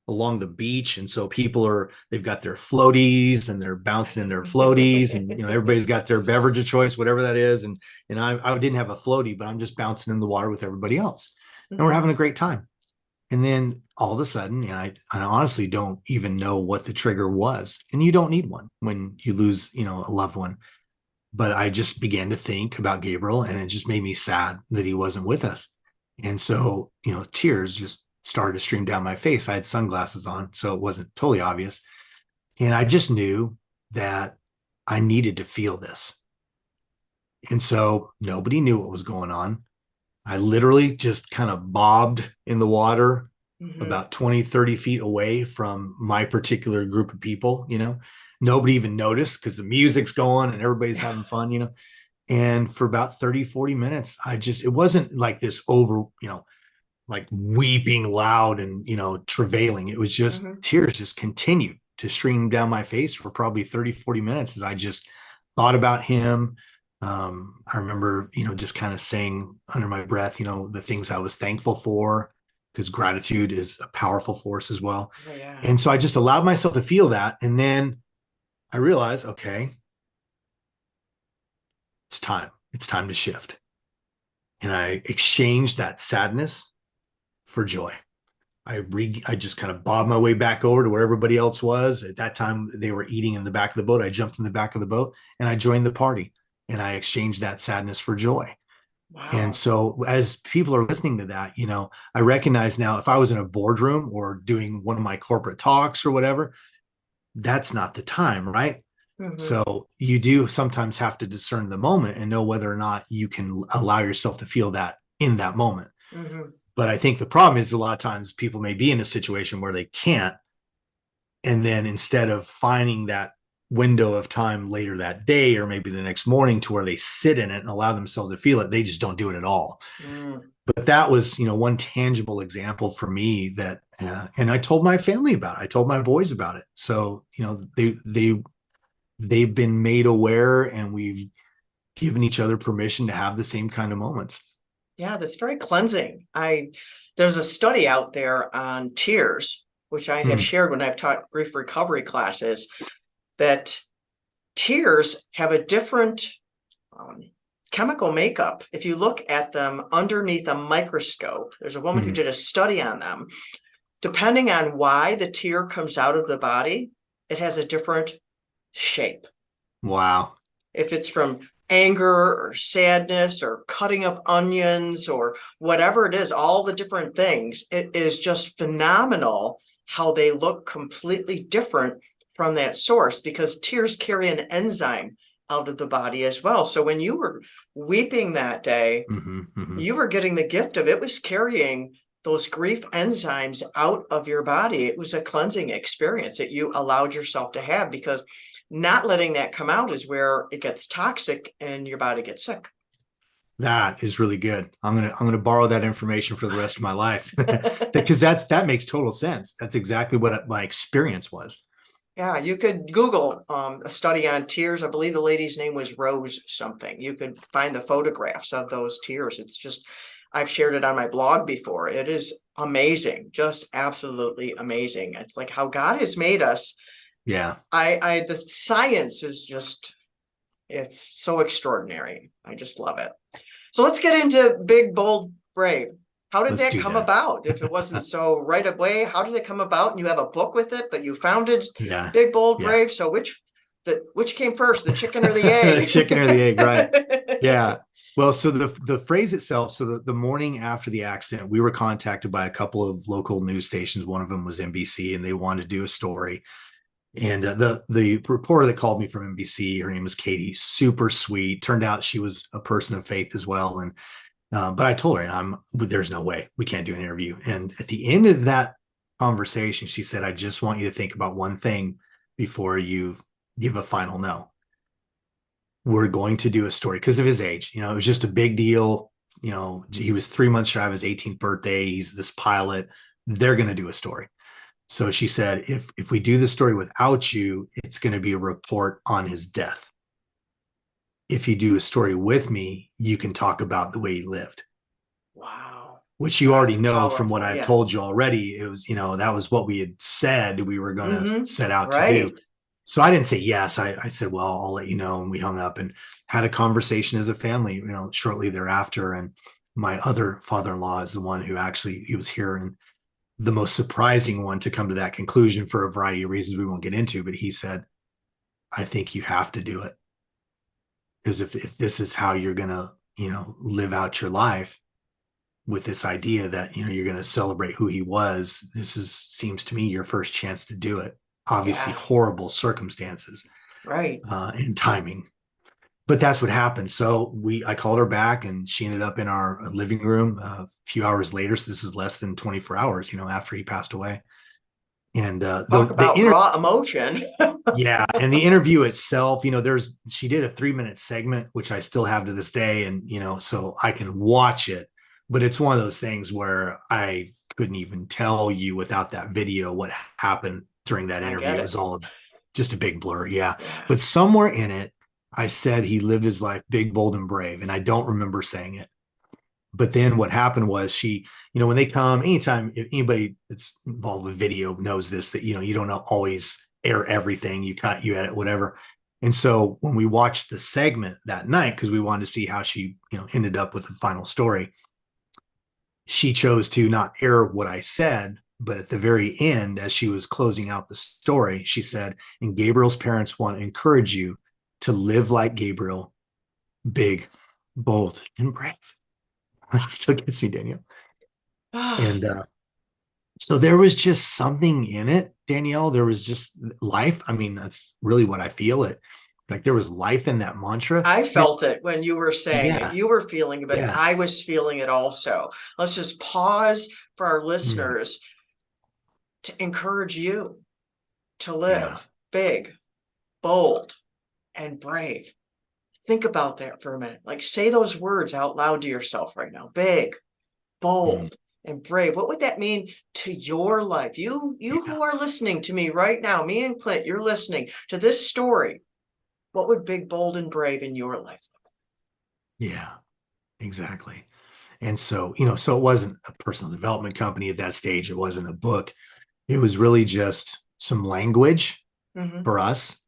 along the beach. And so they've got their floaties and they're bouncing in their floaties, and everybody's got their beverage of choice, whatever that is. And I didn't have a floaty, but I'm just bouncing in the water with everybody else. And we're having a great time. And then all of a sudden, and I honestly don't even know what the trigger was. And you don't need one when you lose, a loved one. But I just began to think about Gabriel, and it just made me sad that he wasn't with us. And so, tears just started to stream down my face. I had sunglasses on, so it wasn't totally obvious. And I just knew that I needed to feel this. And so nobody knew what was going on. I literally just kind of bobbed in the water about 20, 30 feet away from my particular group of people. Nobody even noticed because the music's going and everybody's having fun. And for about 30, 40 minutes, it wasn't like this over, like weeping loud and travailing. It was just tears just continued to stream down my face for probably 30, 40 minutes as I just thought about him. I remember just kind of saying under my breath the things I was thankful for, because gratitude is a powerful force as well. Oh, yeah. And so I just allowed myself to feel that, and then I realized, okay, it's time to shift. And I exchanged that sadness for joy. I just kind of bobbed my way back over to where everybody else was. At that time, they were eating in the back of the boat. I jumped in the back of the boat and I joined the party, and I exchanged that sadness for joy. And Wow. so as people are listening to that, I recognize now, if I was in a boardroom or doing one of my corporate talks or whatever, that's not the time, right? Hmm. So you do sometimes have to discern the moment and know whether or not you can allow yourself to feel that in that moment. Hmm. But I think the problem is, a lot of times people may be in a situation where they can't. And then instead of finding that window of time later that day or maybe the next morning to where they sit in it and allow themselves to feel it, they just don't do it at all. Mm. But that was, one tangible example for me that, and I told my family about it. I told my boys about it. So, they've been made aware, and we've given each other permission to have the same kind of moments. Yeah, that's very cleansing. There's a study out there on tears, which I have Hmm. shared when I've taught grief recovery classes, that tears have a different um, chemical makeup. If you look at them underneath a microscope, there's a woman who Hmm. did a study on them. Depending on why the tear comes out of the body, it has a different shape. Wow. If it's from anger or sadness or cutting up onions or whatever it is, all the different things, it is just phenomenal how they look completely different from that source, because tears carry an enzyme out of the body as well. So when you were weeping that day, Hmm. Hmm. you were getting the gift of it was carrying those grief enzymes out of your body. It was a cleansing experience that you allowed yourself to have, because not letting that come out is where it gets toxic and your body gets sick. That is really good. I'm gonna borrow that information for the rest of my life, because that makes total sense. That's exactly what my experience was. Yeah, you could Google a study on tears. I believe the lady's name was Rose something. You could find the photographs of those tears. It's just, I've shared it on my blog before. It is amazing, just absolutely amazing. It's like how God has made us. Yeah, The science is just, it's so extraordinary. I just love it. So let's get into Big Bold Brave. How did let's that do come that. about? If it wasn't so right away, how did it come about? And you have a book with it, but you founded Yeah, Big Bold yeah. Brave. So which came first, the chicken or the The egg? chicken or the egg, right? Yeah. Well, so the phrase itself, so the morning after the accident, we were contacted by a couple of local news stations. One of them was NBC, and they wanted to do a story. And the reporter that called me from NBC, her name was Katie, super sweet. Turned out she was a person of faith as well. And but I told her, there's no way we can't do an interview. And at the end of that conversation, she said, I just want you to think about one thing before you give a final no. We're going to do a story because of his age. It was just a big deal. He was 3 months shy of his 18th birthday. He's this pilot. They're going to do a story. So she said, if we do the story without you, it's going to be a report on his death. If you do a story with me, you can talk about the way he lived, Wow. which you already That's know from what powerful. I've Yeah. told you already. It was, that was what we had said we were going to Mm-hmm. set out to do. Right. So I didn't say yes. I said, well, I'll let you know. And we hung up and had a conversation as a family, shortly thereafter. And my other father-in-law is the one who actually, he was here, and the most surprising one to come to that conclusion for a variety of reasons we won't get into, but he said, I think you have to do it. Because if this is how you're going to, live out your life with this idea that, you're going to celebrate who he was, seems to me your first chance to do it. Obviously, Yeah. horrible circumstances Right. and timing. But that's what happened. So I called her back, and she ended up in our living room a few hours later. So this is less than 24 hours, after he passed away. And Talk the about raw emotion. yeah, and the interview itself, she did a 3-minute segment, which I still have to this day, and so I can watch it. But it's one of those things where I couldn't even tell you without that video what happened during that I interview. get It it. was all just a big blur. Yeah, Yeah. but somewhere in it, I said he lived his life big, bold, and brave, and I don't remember saying it. But then what happened was when they come, anytime, if anybody that's involved with video knows this, that, you don't always air everything, you cut, you edit, whatever. And so when we watched the segment that night, because we wanted to see how she, ended up with the final story, she chose to not air what I said, But at the very end, as she was closing out the story, she said, and Gabriel's parents want to encourage you to live like Gabriel, big, bold, and brave. That still gets me, Danielle. And so there was just something in it, Danielle. There was just life. I mean, that's really what I feel it. Like there was life in that mantra. I felt it when you were saying it. Yeah. You were feeling it, but Yeah. I was feeling it also. Let's just pause for our Mm, listeners to encourage you to yeah. live big, bold, and brave. Think about that for a minute. Like say those words out loud to yourself right now. Big, Mm, bold, and brave. What would that mean to your life? You yeah. who are listening to me right now, me and Clint, you're listening to this story. What would big, bold, and brave in your life look Yeah. Exactly. And so, so it wasn't a personal development company at that stage. It wasn't a book. It was really just some language like? Mm-hmm. for us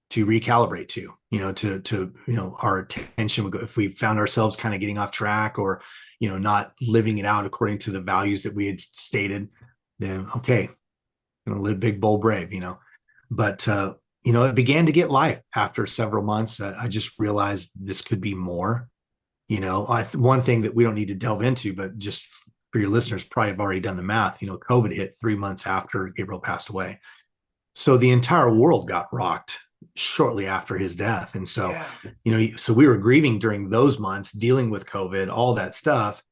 to recalibrate to, our attention would go if we found ourselves kind of getting off track or, not living it out according to the values that we had stated, then okay, I'm gonna live big, bold, brave, But it began to get life after several months. I just realized this could be more. One thing that we don't need to delve into, but just for your listeners, probably have already done the math. COVID hit 3 months after Gabriel passed away, so the entire world got rocked shortly after his death. And so, Yeah. so we were grieving during those months, dealing with COVID, all that stuff,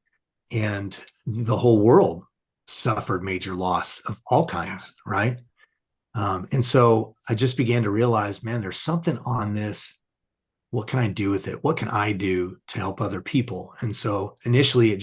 and the whole world suffered major loss of all kinds, right? And so I just began to realize, man, there's something on this. What can I do with it? What can I do to help other people? And so initially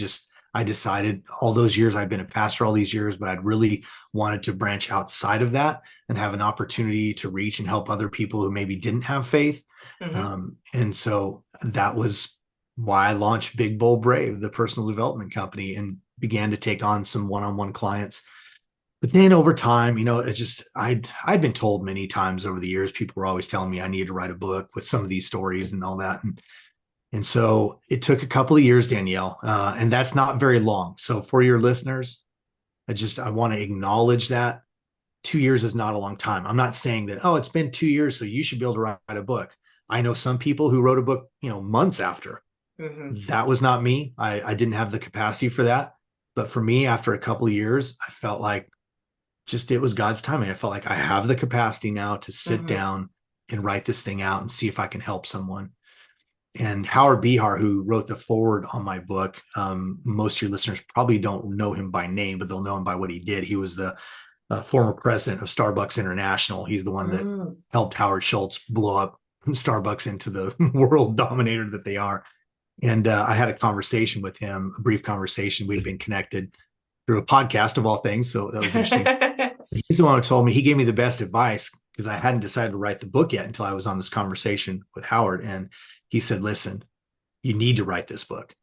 I decided all those years, I've been a pastor all these years, but I'd really wanted to branch outside of that and have an opportunity to reach and help other people who maybe didn't have faith. Mm-hmm. And so that was why I launched Big Bold Brave, the personal development company, and began to take on some one-on-one clients. But then over time, it just I'd been told many times over the years, people were always telling me I needed to write a book with some of these stories and all that. And so it took a couple of years, Danielle, and that's not very long. So for your listeners, I want to acknowledge that 2 years is not a long time. I'm not saying that, oh, it's been 2 years, so you should be able to write a book. I know some people who wrote a book, months after. Mm-hmm. That was not me. I didn't have the capacity for that. But for me, after a couple of years, I felt like it was God's timing. I felt like I have the capacity now to sit Mm-hmm. down and write this thing out and see if I can help someone. And Howard Behar, who wrote the foreword on my book, most of your listeners probably don't know him by name, but they'll know him by what he did. He was the former president of Starbucks International. He's the one that Mm-hmm. helped Howard Schultz blow up Starbucks into the world dominator that they are. And I had a conversation with him, a brief conversation. We'd been connected through a podcast of all things. So that was interesting. He's the one who told me, he gave me the best advice because I hadn't decided to write the book yet until I was on this conversation with Howard. And he said, listen, you need to write this book,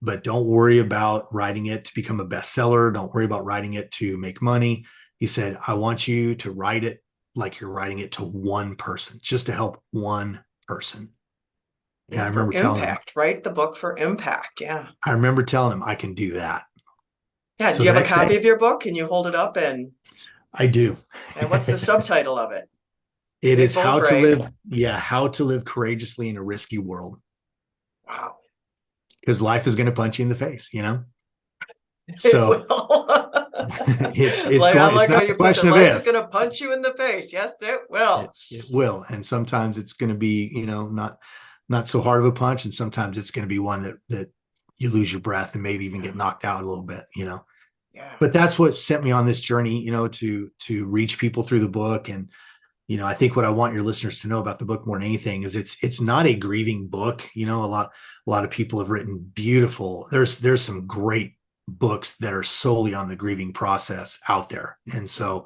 but don't worry about writing it to become a bestseller. Don't worry about writing it to make money. He said, I want you to write it like you're writing it to one person, just to help one person. And I For remember telling him, impact, write the book for impact. Yeah. I can do that. Yeah. So Do you the have a next copy day, of your book? Can you hold it up I do. and what's the subtitle of it? It Big is Bold how to Brave. live. Yeah. How to live courageously in a risky world. Wow. Because life is going to punch you in the face, It So will. Like I it's like how not a you put that. question of Life is if. going to punch you in the face. Yes, it will. It will. And sometimes it's going to be, not so hard of a punch. And sometimes it's going to be one that you lose your breath and maybe even get knocked out a little bit. Yeah. But that's what sent me on this journey, to reach people through the book. And, I think what I want your listeners to know about the book more than anything is it's not a grieving book. A lot of people have written beautiful, there's some great books that are solely on the grieving process out there. And so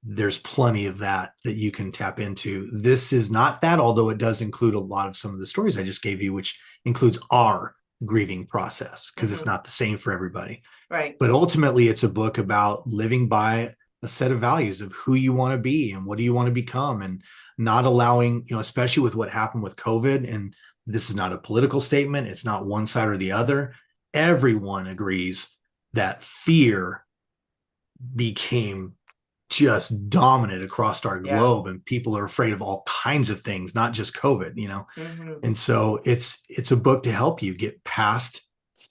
there's plenty of that you can tap into. This is not that, although it does include a lot of some of the stories I just gave you, which includes our grieving process, because it's not the same for everybody. Right. But ultimately, it's a book about living by a set of values of who you want to be and what do you want to become, and not allowing, especially with what happened with COVID. And this is not a political statement. It's not one side or the other. Everyone agrees that fear became just dominant across our Yeah. globe, and people are afraid of all kinds of things, not just COVID, Hmm. And so it's a book to help you get past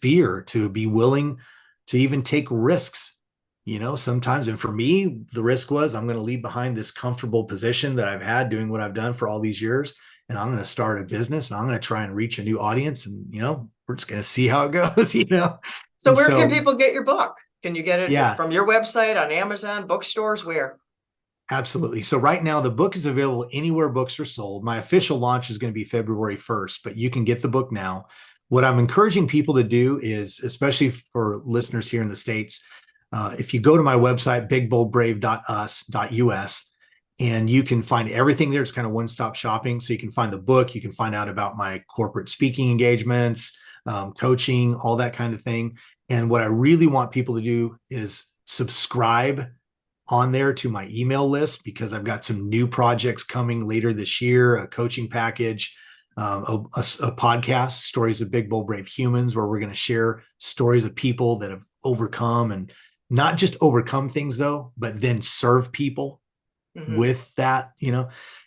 fear, to be willing to even take risks, sometimes. And for me, the risk was, I'm going to leave behind this comfortable position that I've had doing what I've done for all these years. And I'm going to start a business, and I'm going to try and reach a new audience. And, we're just going to see how it goes. So And where can so, people get your book? Can you get it yeah, from your website, on Amazon, bookstores? Where? absolutely. So right now the book is available anywhere books are sold. My official launch is going to be February 1st, but you can get the book now. What I'm encouraging people to do is, especially for listeners here in the States, if you go to my website, bigboldbrave.us, and you can find everything there. It's kind of one-stop shopping. So you can find the book, you can find out about my corporate speaking engagements, coaching, all that kind of thing. And what I really want people to do is subscribe on there to my email list, because I've got some new projects coming later this year, a coaching package, a podcast, Stories of Big, Bold, Brave Humans, where we're going to share stories of people that have overcome, and not just overcome things though, but then serve people with that.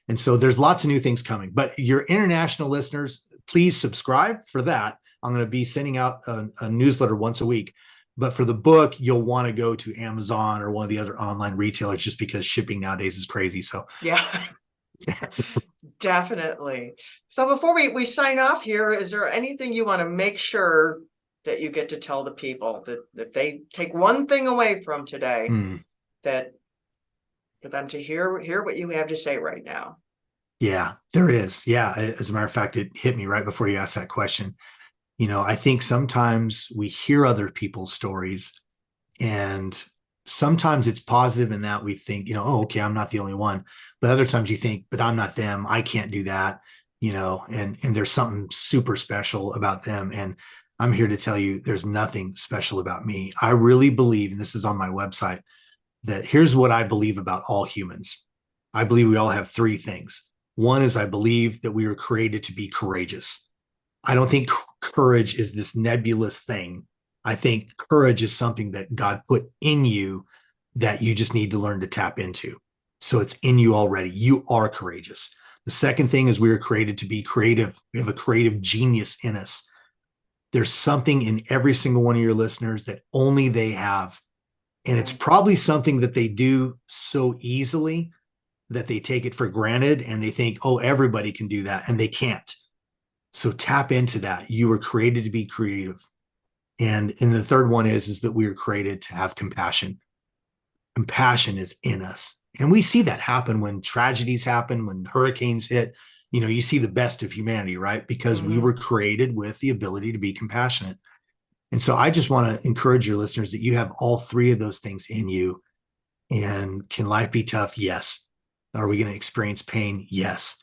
And so there's lots of new things coming. But your international listeners, please subscribe for that. I'm going to be sending out a newsletter once a week. But for the book, you'll want to go to Amazon or one of the other online retailers, just because shipping nowadays is crazy. So Yeah, definitely. So before we sign off here, is there anything you want to make sure that you get to tell the people, that if they take one thing away from today, that for them to hear what you have to say right now? yeah, there is. Yeah. As a matter of fact, it hit me right before you asked that question. I think sometimes we hear other people's stories, and sometimes it's positive in that we think, oh, okay, I'm not the only one. But other times you think, but I'm not them. I can't do that, and there's something super special about them. And I'm here to tell you, there's nothing special about me. I really believe, and this is on my website, that here's what I believe about all humans. I believe we all have three things. One is, I believe that we were created to be courageous. I don't think courage is this nebulous thing. I think courage is something that God put in you that you just need to learn to tap into. So it's in you already. You are courageous. The second thing is, we were created to be creative. We have a creative genius in us. There's something in every single one of your listeners that only they have. And it's probably something that they do so easily that they take it for granted, and they think, oh, everybody can do that, and they can't. So tap into that. You were created to be creative. And the third one is that we were created to have compassion. Compassion is in us. And we see that happen when tragedies happen, when hurricanes hit. You see the best of humanity, right? Because we were created with the ability to be compassionate. And so I just want to encourage your listeners that you have all three of those things in you. And can life be tough? Yes. Are we going to experience pain? Yes.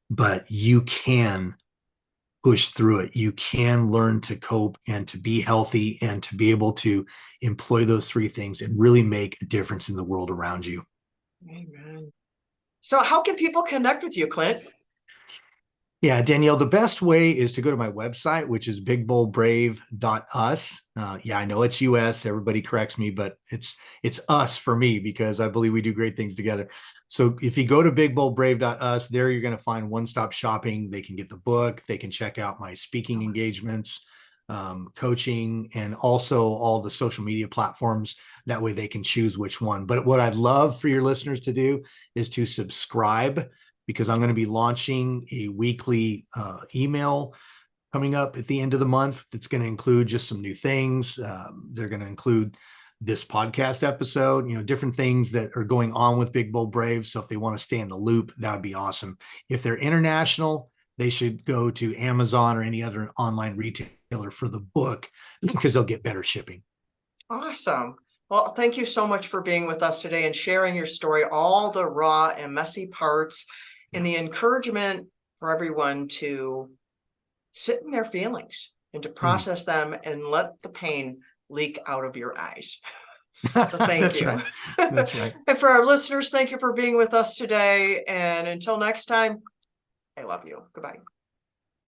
But you can push through it. You can learn to cope and to be healthy, and to be able to employ those three things and really make a difference in the world around you. Amen. So how can people connect with you, Clint? Yeah, Danielle, the best way is to go to my website, which is BigBoldBrave.us. Yeah, I know it's US. Everybody corrects me, but it's us for me, because I believe we do great things together. So if you go to BigBoldBrave.us, there you're going to find one-stop shopping. They can get the book. They can check out my speaking engagements, coaching, and also all the social media platforms. That way they can choose which one. But what I'd love for your listeners to do is to subscribe, because I'm going to be launching a weekly email coming up at the end of the month. That's going to include just some new things. They're going to include this podcast episode, different things that are going on with Big Bold Brave. So if they want to stay in the loop, that would be awesome. If they're international, they should go to Amazon or any other online retailer for the book, because they'll get better shipping. Awesome. Well, thank you so much for being with us today and sharing your story, all the raw and messy parts, and the encouragement for everyone to sit in their feelings and to process them and let the pain leak out of your eyes. So thank That's you. right. That's right. And for our listeners, thank you for being with us today. And until next time, I love you. Goodbye.